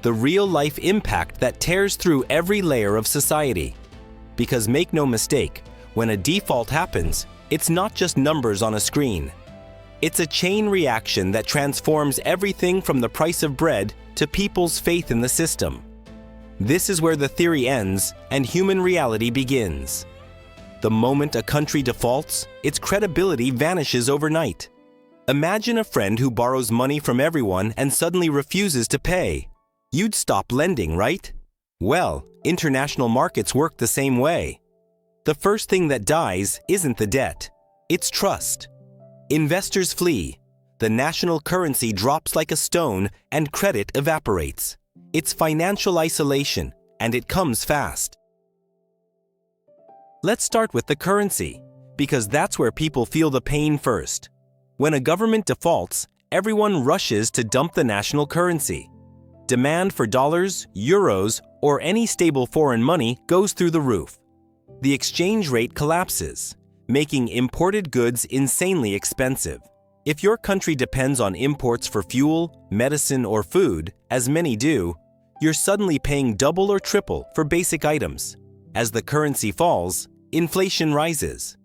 the real-life impact that tears through every layer of society. Because make no mistake, when a default happens, it's not just numbers on a screen. It's a chain reaction that transforms everything from the price of bread to people's faith in the system. This is where the theory ends and human reality begins. The moment a country defaults, its credibility vanishes overnight. Imagine a friend who borrows money from everyone and suddenly refuses to pay. You'd stop lending, right? Well, international markets work the same way. The first thing that dies isn't the debt, it's trust. Investors flee, the national currency drops like a stone, and credit evaporates. It's financial isolation, and it comes fast. Let's start with the currency, because that's where people feel the pain first. When a government defaults, everyone rushes to dump the national currency. Demand for dollars, euros, or any stable foreign money goes through the roof. The exchange rate collapses, making imported goods insanely expensive. If your country depends on imports for fuel, medicine, or food, as many do, you're suddenly paying double or triple for basic items. As the currency falls, inflation rises.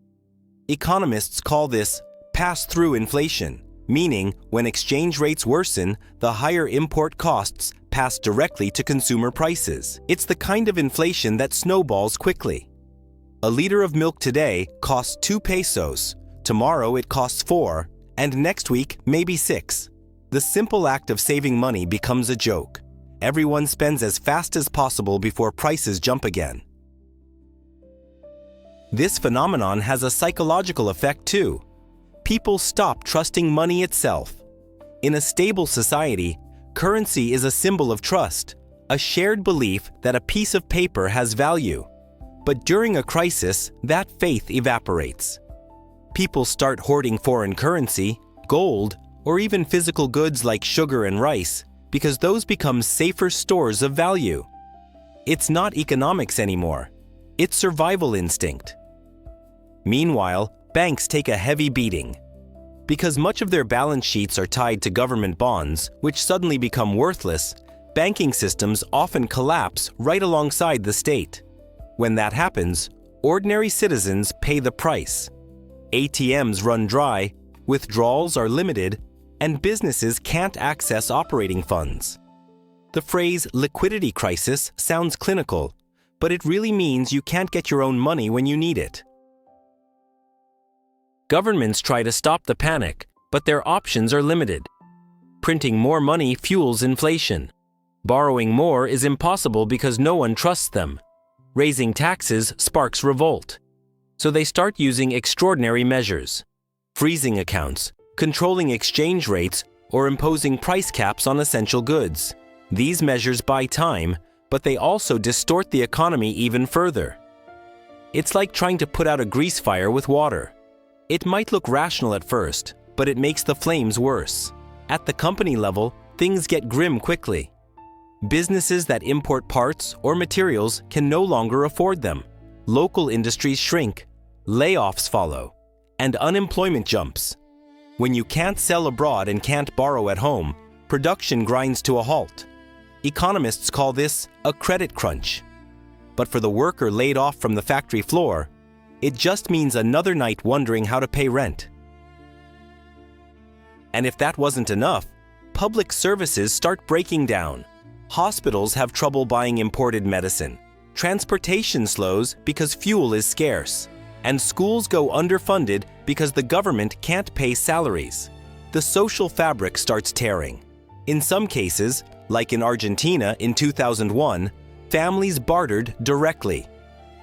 Economists call this pass-through inflation, meaning when exchange rates worsen, the higher import costs pass directly to consumer prices. It's the kind of inflation that snowballs quickly. A liter of milk today costs 2 pesos, tomorrow it costs 4, and next week maybe 6. The simple act of saving money becomes a joke. Everyone spends as fast as possible before prices jump again. This phenomenon has a psychological effect too. People stop trusting money itself. In a stable society, currency is a symbol of trust, a shared belief that a piece of paper has value. But during a crisis, that faith evaporates. People start hoarding foreign currency, gold, or even physical goods like sugar and rice, because those become safer stores of value. It's not economics anymore. It's survival instinct. Meanwhile, banks take a heavy beating. Because much of their balance sheets are tied to government bonds, which suddenly become worthless, banking systems often collapse right alongside the state. When that happens, ordinary citizens pay the price. ATMs run dry, withdrawals are limited, and businesses can't access operating funds. The phrase liquidity crisis sounds clinical, but it really means you can't get your own money when you need it. Governments try to stop the panic, but their options are limited. Printing more money fuels inflation. Borrowing more is impossible because no one trusts them. Raising taxes sparks revolt. So they start using extraordinary measures: freezing accounts, controlling exchange rates, or imposing price caps on essential goods. These measures buy time, but they also distort the economy even further. It's like trying to put out a grease fire with water. It might look rational at first, but it makes the flames worse. At the company level, things get grim quickly. Businesses that import parts or materials can no longer afford them. Local industries shrink, layoffs follow, and unemployment jumps. When you can't sell abroad and can't borrow at home, production grinds to a halt. Economists call this a credit crunch. But for the worker laid off from the factory floor, it just means another night wondering how to pay rent. And if that wasn't enough, public services start breaking down. Hospitals have trouble buying imported medicine. Transportation slows because fuel is scarce. And schools go underfunded because the government can't pay salaries. The social fabric starts tearing. In some cases, like in Argentina in 2001, families bartered directly,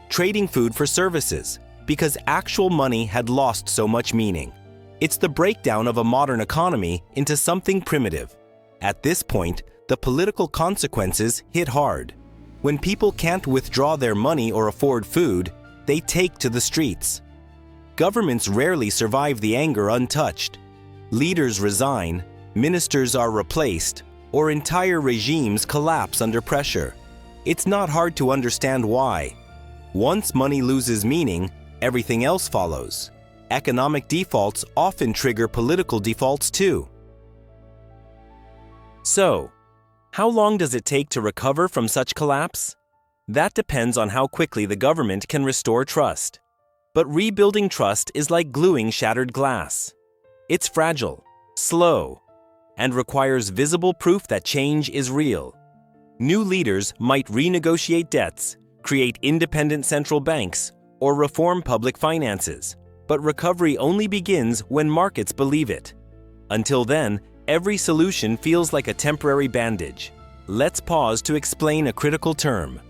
trading food for services, because actual money had lost so much meaning. It's the breakdown of a modern economy into something primitive. At this point, the political consequences hit hard. When people can't withdraw their money or afford food, they take to the streets. Governments rarely survive the anger untouched. Leaders resign, ministers are replaced, or entire regimes collapse under pressure. It's not hard to understand why. Once money loses meaning, everything else follows. Economic defaults often trigger political defaults too. So, how long does it take to recover from such collapse? That depends on how quickly the government can restore trust. But rebuilding trust is like gluing shattered glass. It's fragile, slow, and requires visible proof that change is real. New leaders might renegotiate debts, create independent central banks, or reform public finances. But recovery only begins when markets believe it. Until then, every solution feels like a temporary bandage. Let's pause to explain a critical term: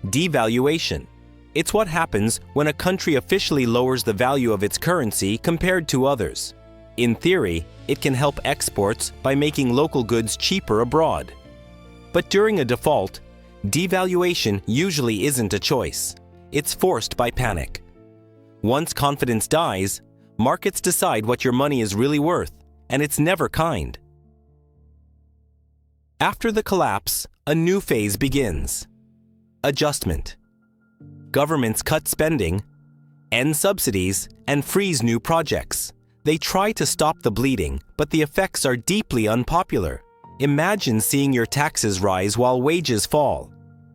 devaluation. It's what happens when a country officially lowers the value of its currency compared to others. In theory, it can help exports by making local goods cheaper abroad. But during a default, devaluation usually isn't a choice. It's forced by panic. Once confidence dies, markets decide what your money is really worth, and it's never kind. After the collapse, a new phase begins: adjustment. Governments cut spending, end subsidies, and freeze new projects. They try to stop the bleeding, but the effects are deeply unpopular. Imagine seeing your taxes rise while wages fall.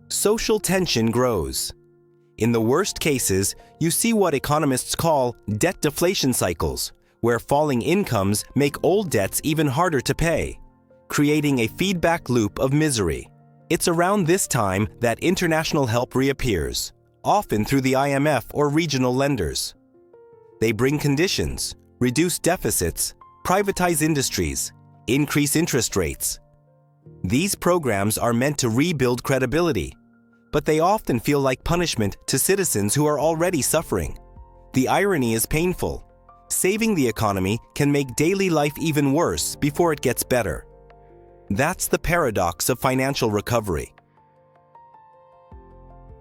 Social tension grows. In the worst cases, you see what economists call debt deflation cycles, where falling incomes make old debts even harder to pay, creating a feedback loop of misery. It's around this time that international help reappears, often through the IMF or regional lenders. They bring conditions, reduce deficits, privatize industries, increase interest rates. These programs are meant to rebuild credibility, but they often feel like punishment to citizens who are already suffering. The irony is painful. Saving the economy can make daily life even worse before it gets better. That's the paradox of financial recovery.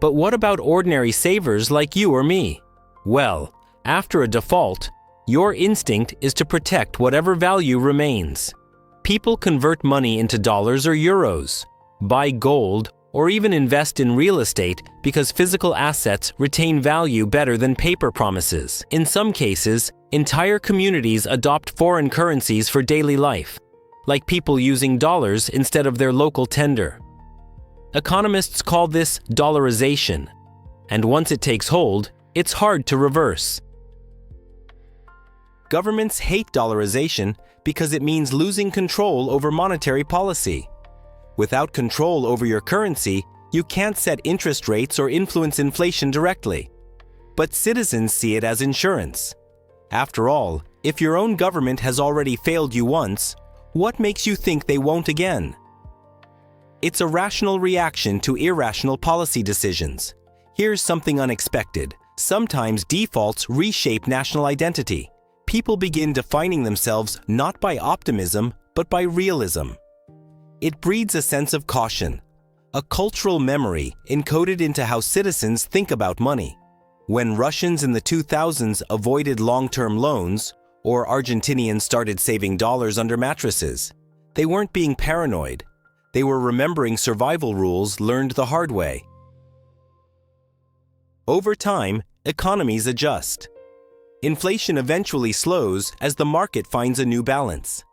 But what about ordinary savers like you or me? Well, after a default, your instinct is to protect whatever value remains. People convert money into dollars or euros, buy gold, or even invest in real estate because physical assets retain value better than paper promises. In some cases, entire communities adopt foreign currencies for daily life, like people using dollars instead of their local tender. Economists call this dollarization, and once it takes hold, it's hard to reverse. Governments hate dollarization because it means losing control over monetary policy. Without control over your currency, you can't set interest rates or influence inflation directly. But citizens see it as insurance. After all, if your own government has already failed you once, what makes you think they won't again? It's a rational reaction to irrational policy decisions. Here's something unexpected. Sometimes defaults reshape national identity. People begin defining themselves not by optimism, but by realism. It breeds a sense of caution, a cultural memory encoded into how citizens think about money. When Russians in the 2000s avoided long-term loans, or Argentinians started saving dollars under mattresses, they weren't being paranoid. They were remembering survival rules learned the hard way. Over time, economies adjust. Inflation eventually slows as the market finds a new balance.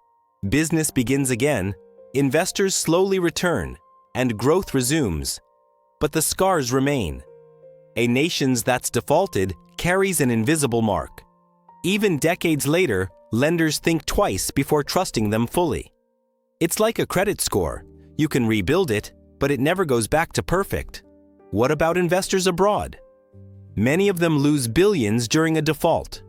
Business begins again, investors slowly return, and growth resumes. But the scars remain. A nation that's defaulted carries an invisible mark. Even decades later, lenders think twice before trusting them fully. It's like a credit score. You can rebuild it, but it never goes back to perfect. What about investors abroad? Many of them lose billions during a default.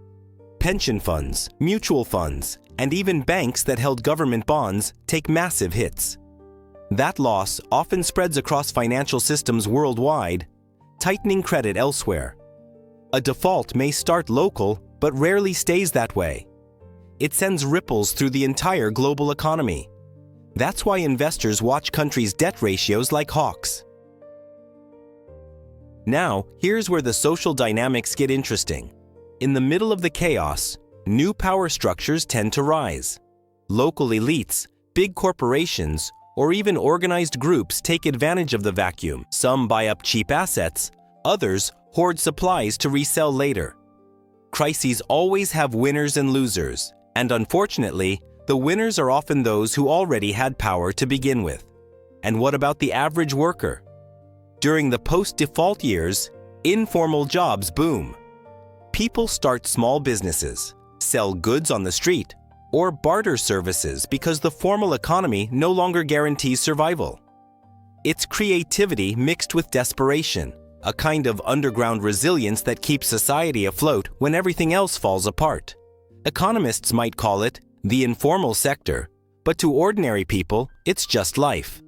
Pension funds, mutual funds, and even banks that held government bonds take massive hits. That loss often spreads across financial systems worldwide, tightening credit elsewhere. A default may start local, but rarely stays that way. It sends ripples through the entire global economy. That's why investors watch countries' debt ratios like hawks. Now, here's where the social dynamics get interesting. In the middle of the chaos, new power structures tend to rise. Local elites, big corporations, or even organized groups take advantage of the vacuum. Some buy up cheap assets, others hoard supplies to resell later. Crises always have winners and losers, and unfortunately, the winners are often those who already had power to begin with. And what about the average worker? During the post-default years, informal jobs boom. People start small businesses, sell goods on the street, or barter services because the formal economy no longer guarantees survival. It's creativity mixed with desperation, a kind of underground resilience that keeps society afloat when everything else falls apart. Economists might call it the informal sector, but to ordinary people, it's just life.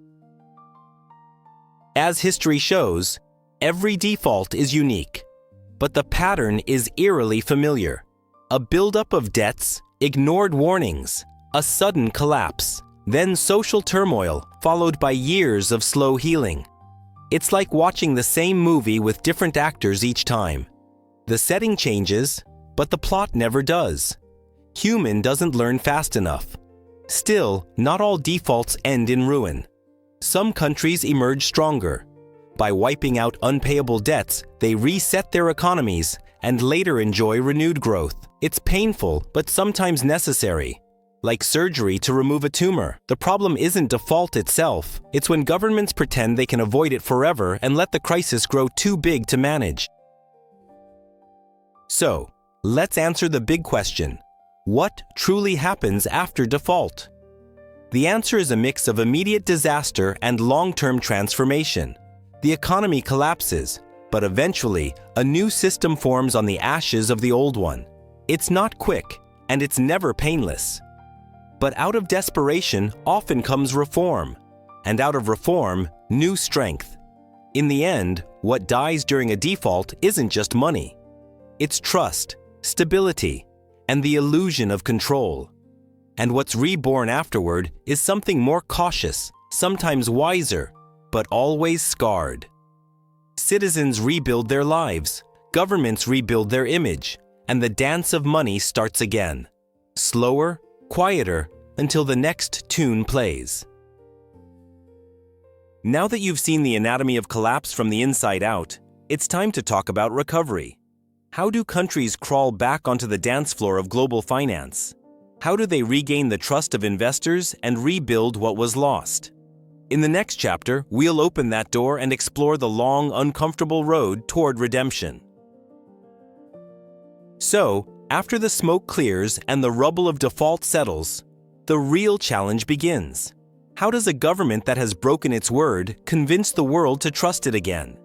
As history shows, every default is unique, but the pattern is eerily familiar. A buildup of debts, ignored warnings, a sudden collapse, then social turmoil followed by years of slow healing. It's like watching the same movie with different actors each time. The setting changes, but the plot never does. Human doesn't learn fast enough. Still, not all defaults end in ruin. Some countries emerge stronger. By wiping out unpayable debts, they reset their economies and later enjoy renewed growth. It's painful, but sometimes necessary. Like surgery to remove a tumor, the problem isn't default itself. It's when governments pretend they can avoid it forever and let the crisis grow too big to manage. So, let's answer the big question. What truly happens after default? The answer is a mix of immediate disaster and long-term transformation. The economy collapses, but eventually, a new system forms on the ashes of the old one. It's not quick, and it's never painless. But out of desperation often comes reform, and out of reform, new strength. In the end, what dies during a default isn't just money. It's trust, stability, and the illusion of control. And what's reborn afterward is something more cautious, sometimes wiser, but always scarred. Citizens rebuild their lives, governments rebuild their image, and the dance of money starts again. Slower, quieter, until the next tune plays. Now that you've seen the anatomy of collapse from the inside out, it's time to talk about recovery. How do countries crawl back onto the dance floor of global finance? How do they regain the trust of investors and rebuild what was lost? In the next chapter, we'll open that door and explore the long, uncomfortable road toward redemption. So, after the smoke clears and the rubble of default settles, the real challenge begins. How does a government that has broken its word convince the world to trust it again?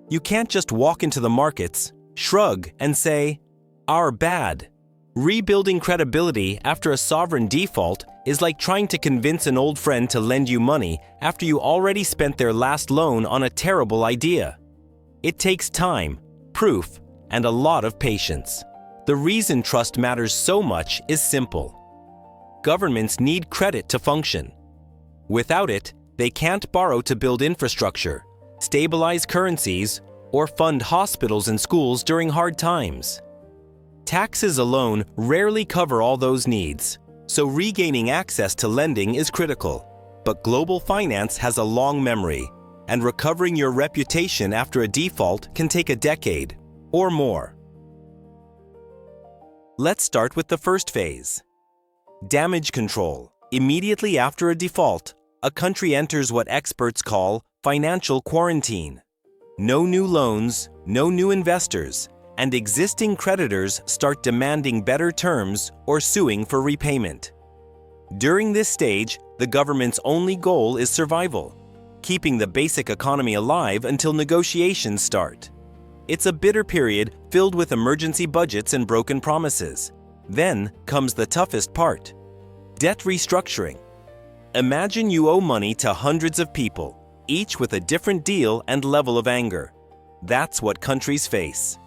You can't just walk into the markets, shrug, and say, "Our bad." Rebuilding credibility after a sovereign default is like trying to convince an old friend to lend you money after you already spent their last loan on a terrible idea. It takes time, proof, and a lot of patience. The reason trust matters so much is simple. Governments need credit to function. Without it, they can't borrow to build infrastructure, stabilize currencies, or fund hospitals and schools during hard times. Taxes alone rarely cover all those needs, so regaining access to lending is critical. But global finance has a long memory, and recovering your reputation after a default can take a decade or more. Let's start with the first phase. Damage control. Immediately after a default, a country enters what experts call financial quarantine. No new loans, no new investors, and existing creditors start demanding better terms or suing for repayment. During this stage, the government's only goal is survival, keeping the basic economy alive until negotiations start. It's a bitter period filled with emergency budgets and broken promises. Then comes the toughest part: debt restructuring. Imagine you owe money to hundreds of people, each with a different deal and level of anger. That's what countries face.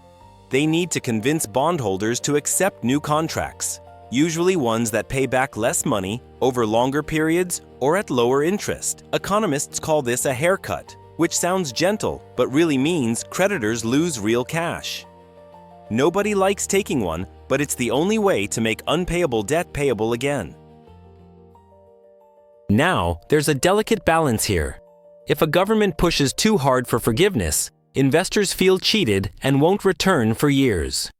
They need to convince bondholders to accept new contracts, usually ones that pay back less money over longer periods or at lower interest. Economists call this a haircut, which sounds gentle but really means creditors lose real cash. Nobody likes taking one, but it's the only way to make unpayable debt payable again. Now, there's a delicate balance here. If a government pushes too hard for forgiveness, investors feel cheated and won't return for years.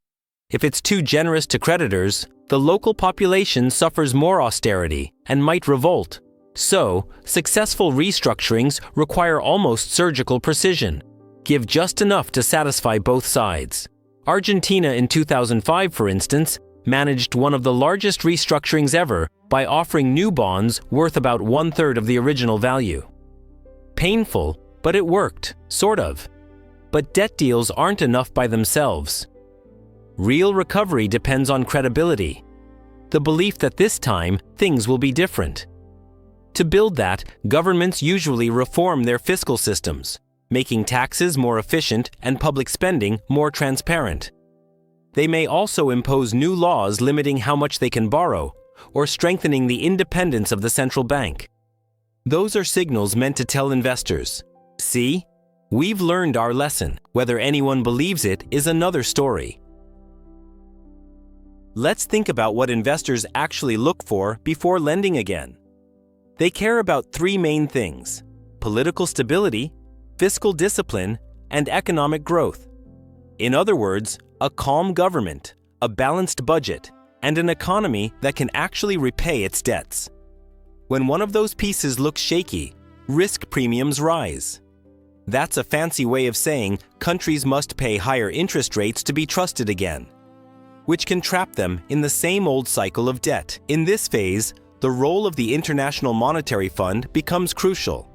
If it's too generous to creditors, the local population suffers more austerity and might revolt. So, successful restructurings require almost surgical precision. Give just enough to satisfy both sides. Argentina in 2005, for instance, managed one of the largest restructurings ever by offering new bonds worth about 1/3 of the original value. Painful, but it worked, sort of. But debt deals aren't enough by themselves. Real recovery depends on credibility, the belief that this time things will be different. To build that, governments usually reform their fiscal systems, making taxes more efficient and public spending more transparent. They may also impose new laws limiting how much they can borrow, or strengthening the independence of the central bank. Those are signals meant to tell investors, "See, we've learned our lesson." Whether anyone believes it is another story. Let's think about what investors actually look for before lending again. They care about three main things: political stability, fiscal discipline, and economic growth. In other words, a calm government, a balanced budget, and an economy that can actually repay its debts. When one of those pieces looks shaky, risk premiums rise. That's a fancy way of saying countries must pay higher interest rates to be trusted again, which can trap them in the same old cycle of debt. In this phase, the role of the International Monetary Fund becomes crucial.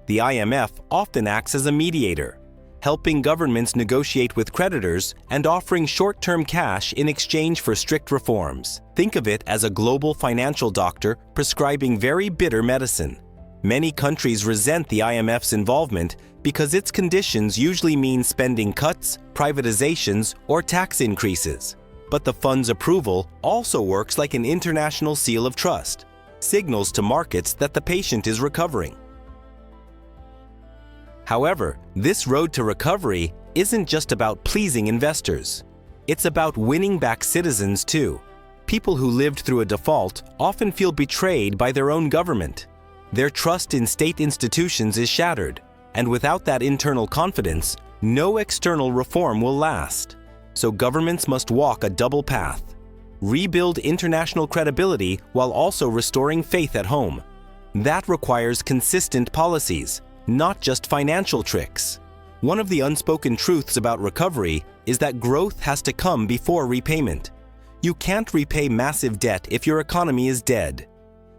The IMF often acts as a mediator, helping governments negotiate with creditors and offering short-term cash in exchange for strict reforms. Think of it as a global financial doctor prescribing very bitter medicine. Many countries resent the IMF's involvement because its conditions usually mean spending cuts, privatizations, or tax increases. But the fund's approval also works like an international seal of trust, signals to markets that the patient is recovering. However, this road to recovery isn't just about pleasing investors. It's about winning back citizens too. People who lived through a default often feel betrayed by their own government. Their trust in state institutions is shattered, and without that internal confidence, no external reform will last. So governments must walk a double path: rebuild international credibility while also restoring faith at home. That requires consistent policies, not just financial tricks. One of the unspoken truths about recovery is that growth has to come before repayment. You can't repay massive debt if your economy is dead.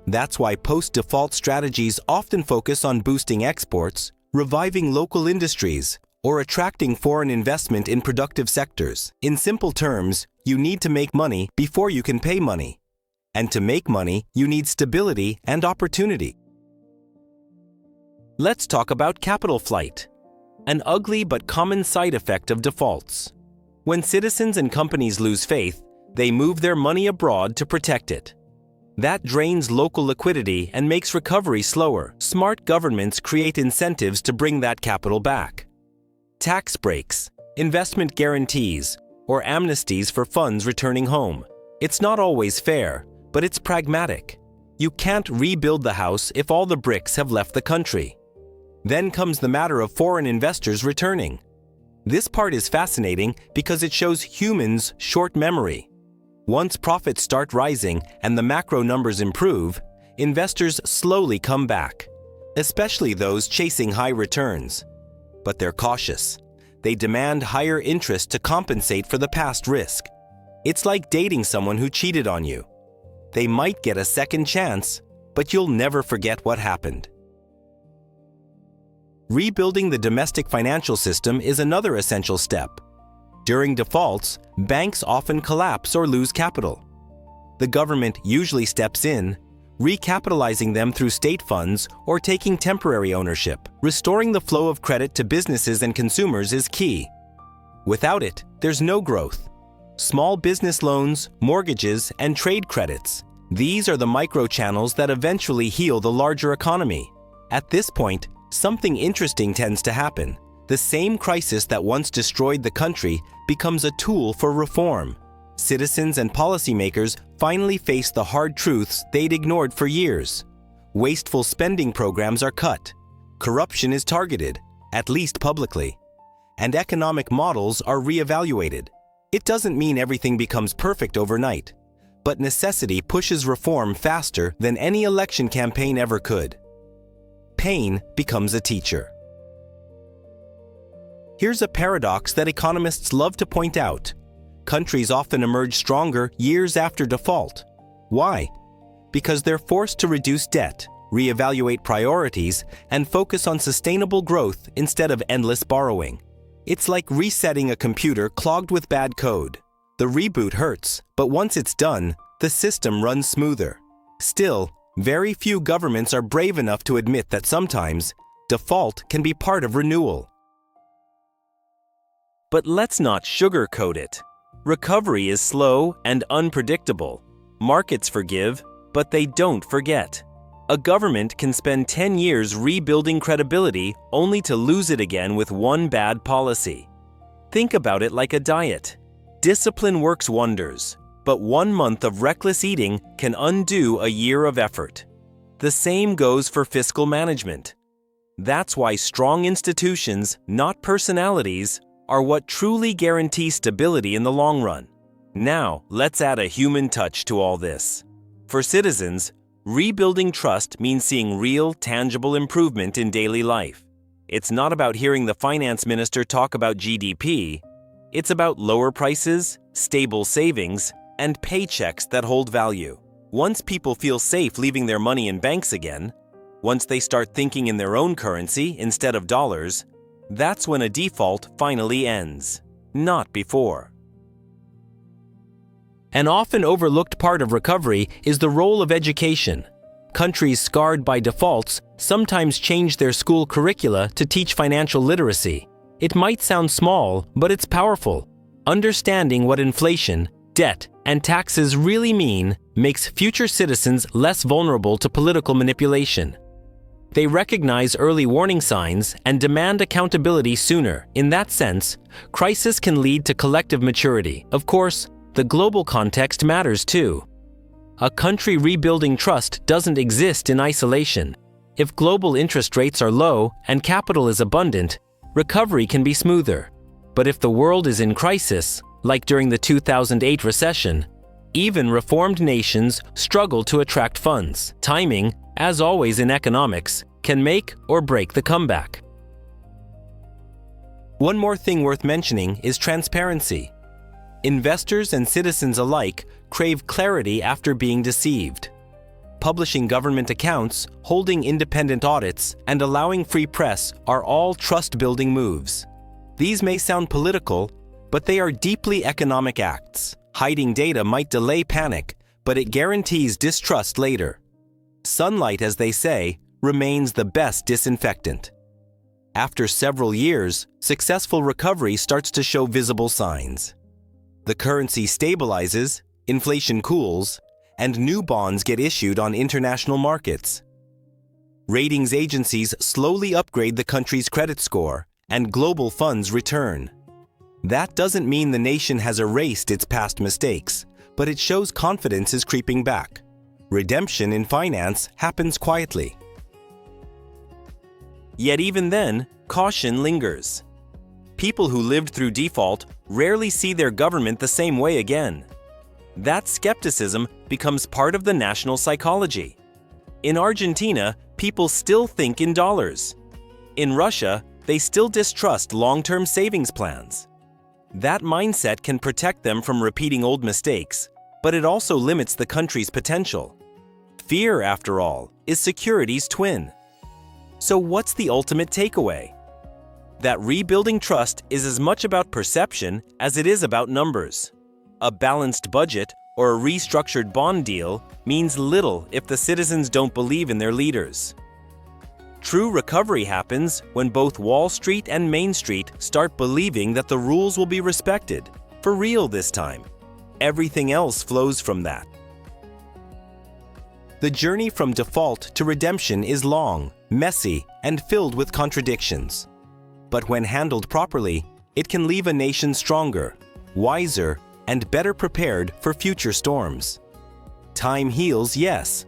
That's why post-default strategies often focus on boosting exports, reviving local industries, or attracting foreign investment in productive sectors. In simple terms, you need to make money before you can pay money. And to make money, you need stability and opportunity. Let's talk about capital flight, an ugly but common side effect of defaults. When citizens and companies lose faith, they move their money abroad to protect it. That drains local liquidity and makes recovery slower. Smart governments create incentives to bring that capital back. Tax breaks, investment guarantees, or amnesties for funds returning home. It's not always fair, but it's pragmatic. You can't rebuild the house if all the bricks have left the country. Then comes the matter of foreign investors returning. This part is fascinating because it shows humans' short memory. Once profits start rising and the macro numbers improve, investors slowly come back, especially those chasing high returns. But they're cautious. They demand higher interest to compensate for the past risk. It's like dating someone who cheated on you. They might get a second chance, but you'll never forget what happened. Rebuilding the domestic financial system is another essential step. During defaults, banks often collapse or lose capital. The government usually steps in, recapitalizing them through state funds or taking temporary ownership. Restoring the flow of credit to businesses and consumers is key. Without it, there's no growth. Small business loans, mortgages, and trade credits. These are the microchannels that eventually heal the larger economy. At this point, something interesting tends to happen. The same crisis that once destroyed the country becomes a tool for reform. Citizens and policymakers finally face the hard truths they'd ignored for years. Wasteful spending programs are cut. Corruption is targeted, at least publicly. And economic models are reevaluated. It doesn't mean everything becomes perfect overnight, but necessity pushes reform faster than any election campaign ever could. Pain becomes a teacher. Here's a paradox that economists love to point out. Countries often emerge stronger years after default. Why? Because they're forced to reduce debt, reevaluate priorities, and focus on sustainable growth instead of endless borrowing. It's like resetting a computer clogged with bad code. The reboot hurts, but once it's done, the system runs smoother. Still, very few governments are brave enough to admit that sometimes default can be part of renewal. But let's not sugarcoat it. Recovery is slow and unpredictable. Markets forgive, but they don't forget. A government can spend 10 years rebuilding credibility only to lose it again with one bad policy. Think about it like a diet. Discipline works wonders, but 1 month of reckless eating can undo a year of effort. The same goes for fiscal management. That's why strong institutions, not personalities, are what truly guarantee stability in the long run. Now, let's add a human touch to all this. For citizens, rebuilding trust means seeing real, tangible improvement in daily life. It's not about hearing the finance minister talk about GDP. It's about lower prices, stable savings, and paychecks that hold value. Once people feel safe leaving their money in banks again, once they start thinking in their own currency instead of dollars, that's when a default finally ends, not before. An often overlooked part of recovery is the role of education. Countries scarred by defaults sometimes change their school curricula to teach financial literacy. It might sound small, but it's powerful. Understanding what inflation, debt, and taxes really mean makes future citizens less vulnerable to political manipulation. They recognize early warning signs and demand accountability sooner. In that sense, crisis can lead to collective maturity. Of course, the global context matters too. A country rebuilding trust doesn't exist in isolation. If global interest rates are low and capital is abundant, recovery can be smoother. But if the world is in crisis, like during the 2008 recession, even reformed nations struggle to attract funds. Timing, as always in economics, can make or break the comeback. One more thing worth mentioning is transparency. Investors and citizens alike crave clarity after being deceived. Publishing government accounts, holding independent audits, and allowing free press are all trust-building moves. These may sound political, but they are deeply economic acts. Hiding data might delay panic, but it guarantees distrust later. Sunlight, as they say, remains the best disinfectant. After several years, successful recovery starts to show visible signs. The currency stabilizes, inflation cools, and new bonds get issued on international markets. Ratings agencies slowly upgrade the country's credit score, and global funds return. That doesn't mean the nation has erased its past mistakes, but it shows confidence is creeping back. Redemption in finance happens quietly. Yet even then, caution lingers. People who lived through default rarely see their government the same way again. That skepticism becomes part of the national psychology. In Argentina, people still think in dollars. In Russia, they still distrust long-term savings plans. That mindset can protect them from repeating old mistakes, but it also limits the country's potential. Fear, after all, is security's twin. So what's the ultimate takeaway? That rebuilding trust is as much about perception as it is about numbers. A balanced budget or a restructured bond deal means little if the citizens don't believe in their leaders. True recovery happens when both Wall Street and Main Street start believing that the rules will be respected, for real this time. Everything else flows from that. The journey from default to redemption is long, messy, and filled with contradictions. But when handled properly, it can leave a nation stronger, wiser, and better prepared for future storms. Time heals, yes,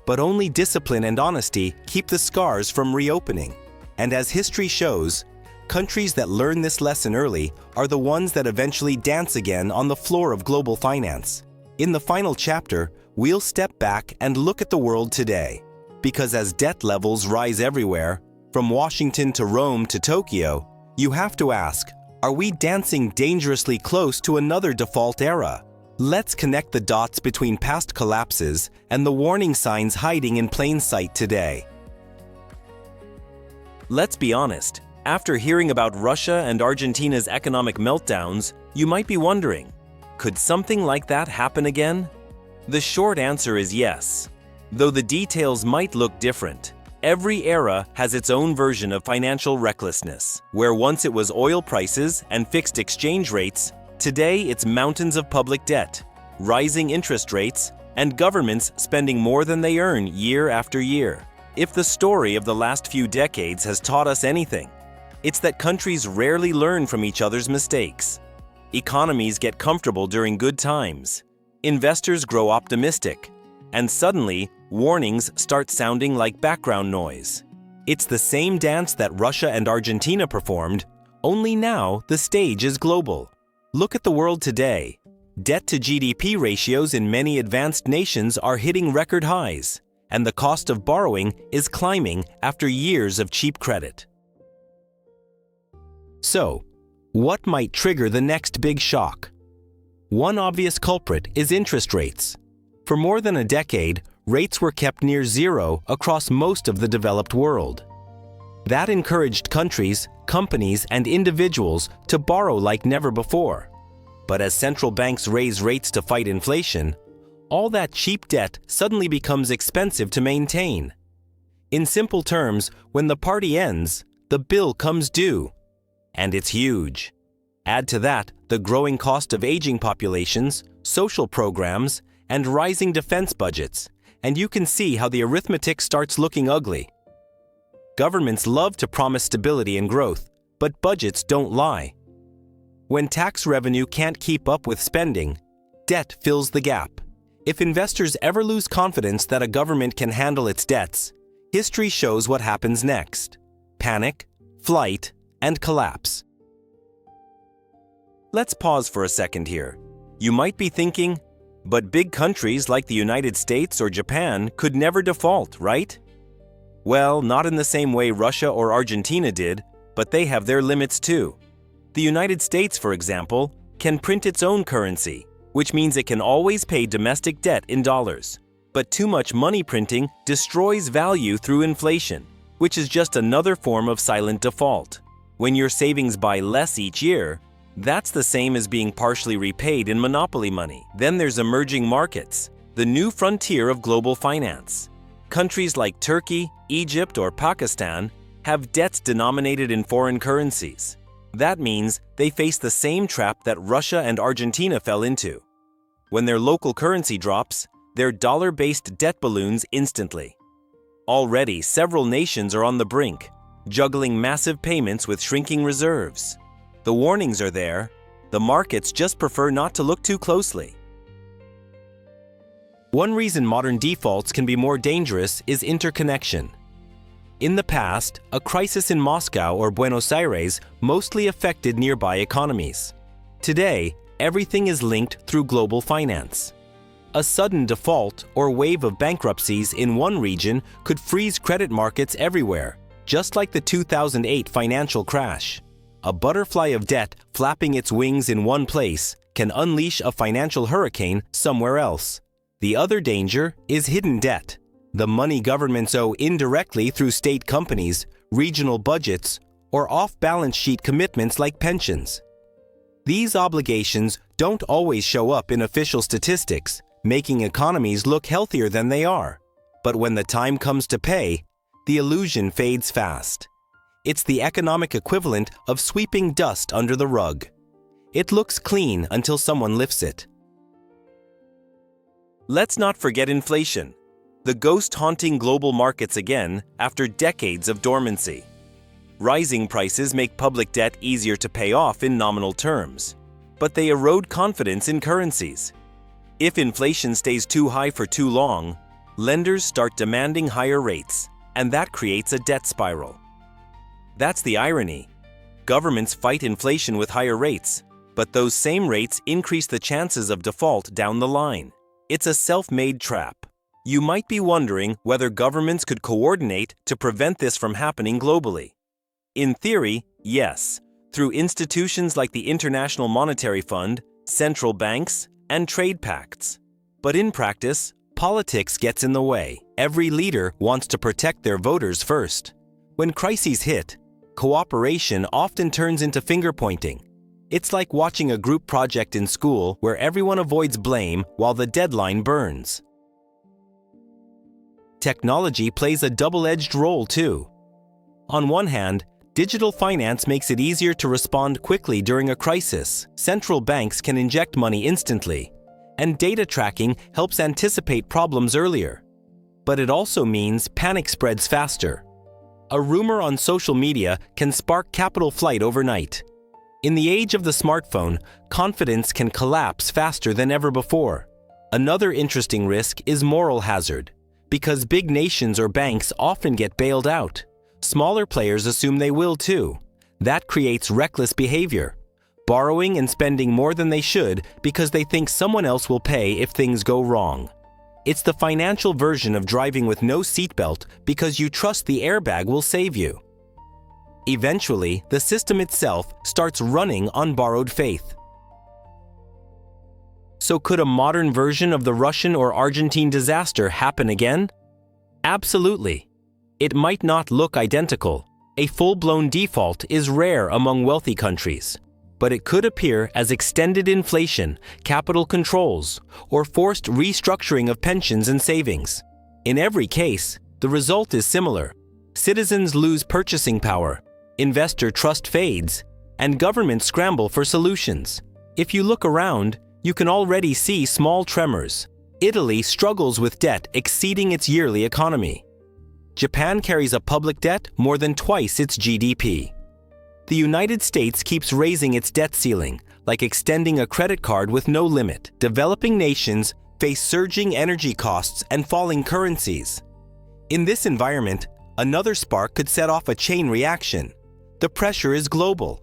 but only discipline and honesty keep the scars from reopening. And as history shows, countries that learn this lesson early are the ones that eventually dance again on the floor of global finance. In the final chapter, we'll step back and look at the world today. Because as debt levels rise everywhere, from Washington to Rome to Tokyo, you have to ask, are we dancing dangerously close to another default era? Let's connect the dots between past collapses and the warning signs hiding in plain sight today. Let's be honest, after hearing about Russia and Argentina's economic meltdowns, you might be wondering, could something like that happen again? The short answer is yes, though the details might look different. Every era has its own version of financial recklessness, where once it was oil prices and fixed exchange rates, today it's mountains of public debt, rising interest rates, and governments spending more than they earn year after year. If the story of the last few decades has taught us anything, it's that countries rarely learn from each other's mistakes. Economies get comfortable during good times, investors grow optimistic, and suddenly, warnings start sounding like background noise. It's the same dance that Russia and Argentina performed, Only now, the stage is global. Look at the world today. Debt to GDP ratios in many advanced nations are hitting record highs, and the cost of borrowing is climbing after years of cheap credit. So, what might trigger the next big shock? One obvious culprit is interest rates. For more than a decade, rates were kept near zero across most of the developed world. That encouraged countries, companies, and individuals to borrow like never before. But as central banks raise rates to fight inflation, all that cheap debt suddenly becomes expensive to maintain. In simple terms, when the party ends, the bill comes due. And it's huge. Add to that the growing cost of aging populations, social programs, and rising defense budgets, and you can see how the arithmetic starts looking ugly. Governments love to promise stability and growth, but budgets don't lie. When tax revenue can't keep up with spending, debt fills the gap. If investors ever lose confidence that a government can handle its debts, history shows what happens next: panic, flight, and collapse. Let's pause for a second here. You might be thinking, but big countries like the United States or Japan could never default, right? Well, not in the same way Russia or Argentina did, but they have their limits too. The United States, for example, can print its own currency, which means it can always pay domestic debt in dollars. But too much money printing destroys value through inflation, which is just another form of silent default. When your savings buy less each year, that's the same as being partially repaid in monopoly money. Then there's emerging markets, the new frontier of global finance. Countries like Turkey, Egypt, or Pakistan have debts denominated in foreign currencies. That means they face the same trap that Russia and Argentina fell into. When their local currency drops, their dollar-based debt balloons instantly. Already, several nations are on the brink, juggling massive payments with shrinking reserves. The warnings are there. The markets just prefer not to look too closely. One reason modern defaults can be more dangerous is interconnection. In the past, a crisis in Moscow or Buenos Aires mostly affected nearby economies. Today, everything is linked through global finance. A sudden default or wave of bankruptcies in one region could freeze credit markets everywhere, just like the 2008 financial crash. A butterfly of debt flapping its wings in one place can unleash a financial hurricane somewhere else. The other danger is hidden debt, the money governments owe indirectly through state companies, regional budgets, or off-balance sheet commitments like pensions. These obligations don't always show up in official statistics, making economies look healthier than they are. But when the time comes to pay, the illusion fades fast. It's the economic equivalent of sweeping dust under the rug. It looks clean until someone lifts it. Let's not forget inflation, the ghost haunting global markets again after decades of dormancy. Rising prices make public debt easier to pay off in nominal terms, but they erode confidence in currencies. If inflation stays too high for too long, lenders start demanding higher rates, and that creates a debt spiral. That's the irony. Governments fight inflation with higher rates, but those same rates increase the chances of default down the line. It's a self-made trap. You might be wondering whether governments could coordinate to prevent this from happening globally. In theory, yes, through institutions like the International Monetary Fund, central banks, and trade pacts. But in practice, politics gets in the way. Every leader wants to protect their voters first. When crises hit, cooperation often turns into finger-pointing. It's like watching a group project in school where everyone avoids blame while the deadline burns. Technology plays a double-edged role too. On one hand, digital finance makes it easier to respond quickly during a crisis. Central banks can inject money instantly, and data tracking helps anticipate problems earlier. But it also means panic spreads faster. A rumor on social media can spark capital flight overnight. In the age of the smartphone, confidence can collapse faster than ever before. Another interesting risk is moral hazard. Because big nations or banks often get bailed out, smaller players assume they will too. That creates reckless behavior, borrowing and spending more than they should because they think someone else will pay if things go wrong. It's the financial version of driving with no seatbelt because you trust the airbag will save you. Eventually, the system itself starts running on borrowed faith. So could a modern version of the Russian or Argentine disaster happen again? Absolutely. It might not look identical. A full-blown default is rare among wealthy countries, but it could appear as extended inflation, capital controls, or forced restructuring of pensions and savings. In every case, the result is similar. Citizens lose purchasing power, investor trust fades, and governments scramble for solutions. If you look around, you can already see small tremors. Italy struggles with debt exceeding its yearly economy. Japan carries a public debt more than twice its GDP. The United States keeps raising its debt ceiling, like extending a credit card with no limit. Developing nations face surging energy costs and falling currencies. In this environment, another spark could set off a chain reaction. The pressure is global.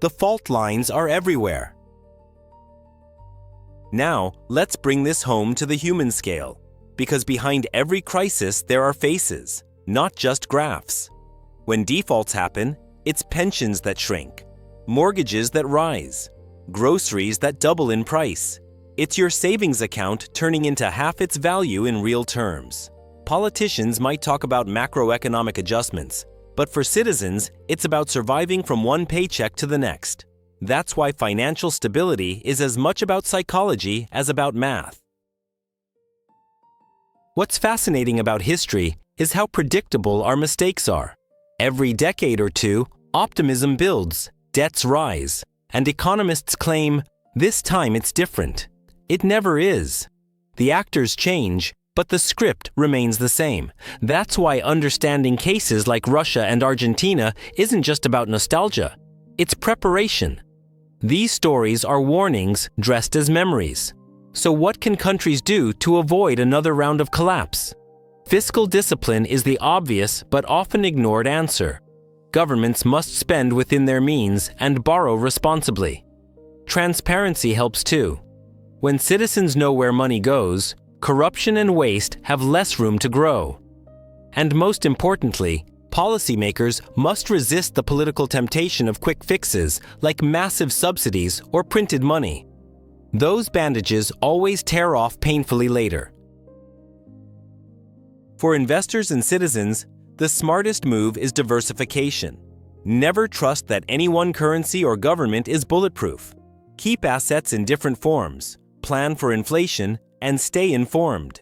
The fault lines are everywhere. Now, let's bring this home to the human scale, because behind every crisis there are faces, not just graphs. When defaults happen, it's pensions that shrink, mortgages that rise, groceries that double in price. It's your savings account turning into half its value in real terms. Politicians might talk about macroeconomic adjustments, but for citizens, it's about surviving from one paycheck to the next. That's why financial stability is as much about psychology as about math. What's fascinating about history is how predictable our mistakes are. Every decade or two, optimism builds, debts rise, and economists claim, this time it's different. It never is. The actors change, but the script remains the same. That's why understanding cases like Russia and Argentina isn't just about nostalgia. It's preparation. These stories are warnings dressed as memories. So what can countries do to avoid another round of collapse? Fiscal discipline is the obvious but often ignored answer. Governments must spend within their means and borrow responsibly. Transparency helps too. When citizens know where money goes, corruption and waste have less room to grow. And most importantly, policymakers must resist the political temptation of quick fixes like massive subsidies or printed money. Those bandages always tear off painfully later. For investors and citizens, the smartest move is diversification. Never trust that any one currency or government is bulletproof. Keep assets in different forms, plan for inflation, and stay informed.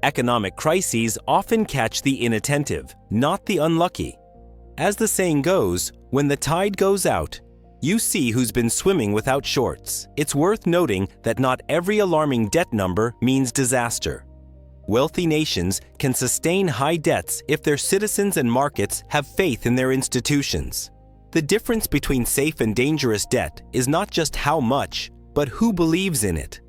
Economic crises often catch the inattentive, not the unlucky. As the saying goes, when the tide goes out, you see who's been swimming without shorts. It's worth noting that not every alarming debt number means disaster. Wealthy nations can sustain high debts if their citizens and markets have faith in their institutions. The difference between safe and dangerous debt is not just how much, but who believes in it.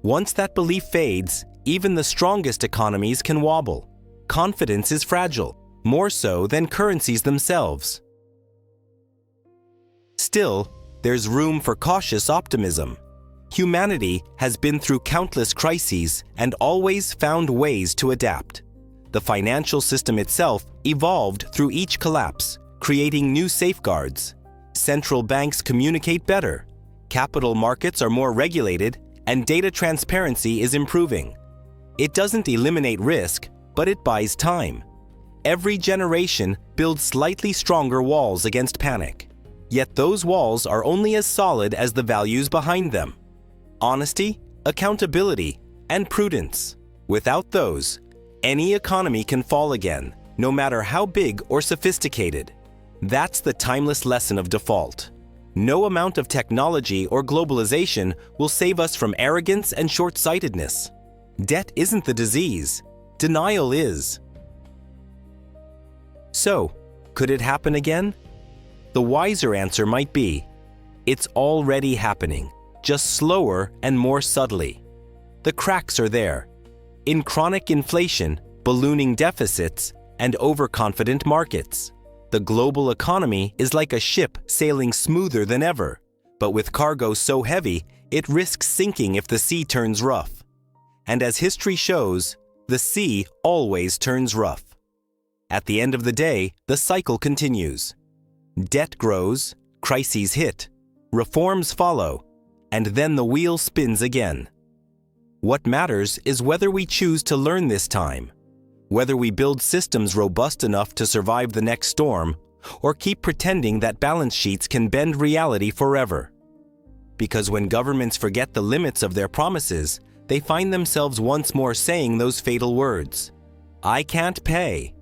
Once that belief fades, even the strongest economies can wobble. Confidence is fragile, more so than currencies themselves. Still, there's room for cautious optimism. Humanity has been through countless crises and always found ways to adapt. The financial system itself evolved through each collapse, creating new safeguards. Central banks communicate better, capital markets are more regulated, and data transparency is improving. It doesn't eliminate risk, but it buys time. Every generation builds slightly stronger walls against panic. Yet those walls are only as solid as the values behind them. Honesty, accountability, and prudence. Without those, any economy can fall again, no matter how big or sophisticated. That's the timeless lesson of default. No amount of technology or globalization will save us from arrogance and short-sightedness. Debt isn't the disease, denial is. So, could it happen again? The wiser answer might be, it's already happening, just slower and more subtly. The cracks are there. In chronic inflation, ballooning deficits, and overconfident markets. The global economy is like a ship sailing smoother than ever, but with cargo so heavy, it risks sinking if the sea turns rough. And as history shows, the sea always turns rough. At the end of the day, the cycle continues. Debt grows, crises hit, reforms follow, and then the wheel spins again. What matters is whether we choose to learn this time, whether we build systems robust enough to survive the next storm, or keep pretending that balance sheets can bend reality forever. Because when governments forget the limits of their promises, they find themselves once more saying those fatal words, "I can't pay."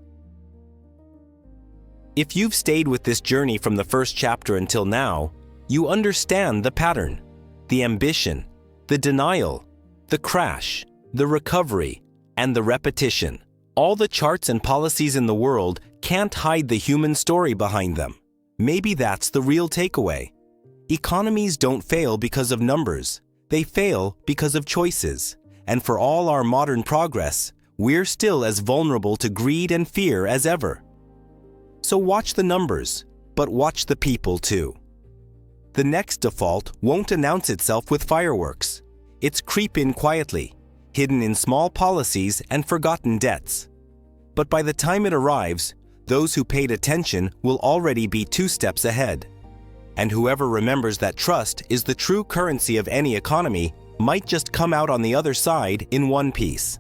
If you've stayed with this journey from the first chapter until now, you understand the pattern, the ambition, the denial, the crash, the recovery, and the repetition. All the charts and policies in the world can't hide the human story behind them. Maybe that's the real takeaway. Economies don't fail because of numbers. They fail because of choices. And for all our modern progress, we're still as vulnerable to greed and fear as ever. So watch the numbers, but watch the people too. The next default won't announce itself with fireworks. It's creep in quietly, hidden in small policies and forgotten debts. But by the time it arrives, those who paid attention will already be 2 steps ahead. And whoever remembers that trust is the true currency of any economy might just come out on the other side in one piece.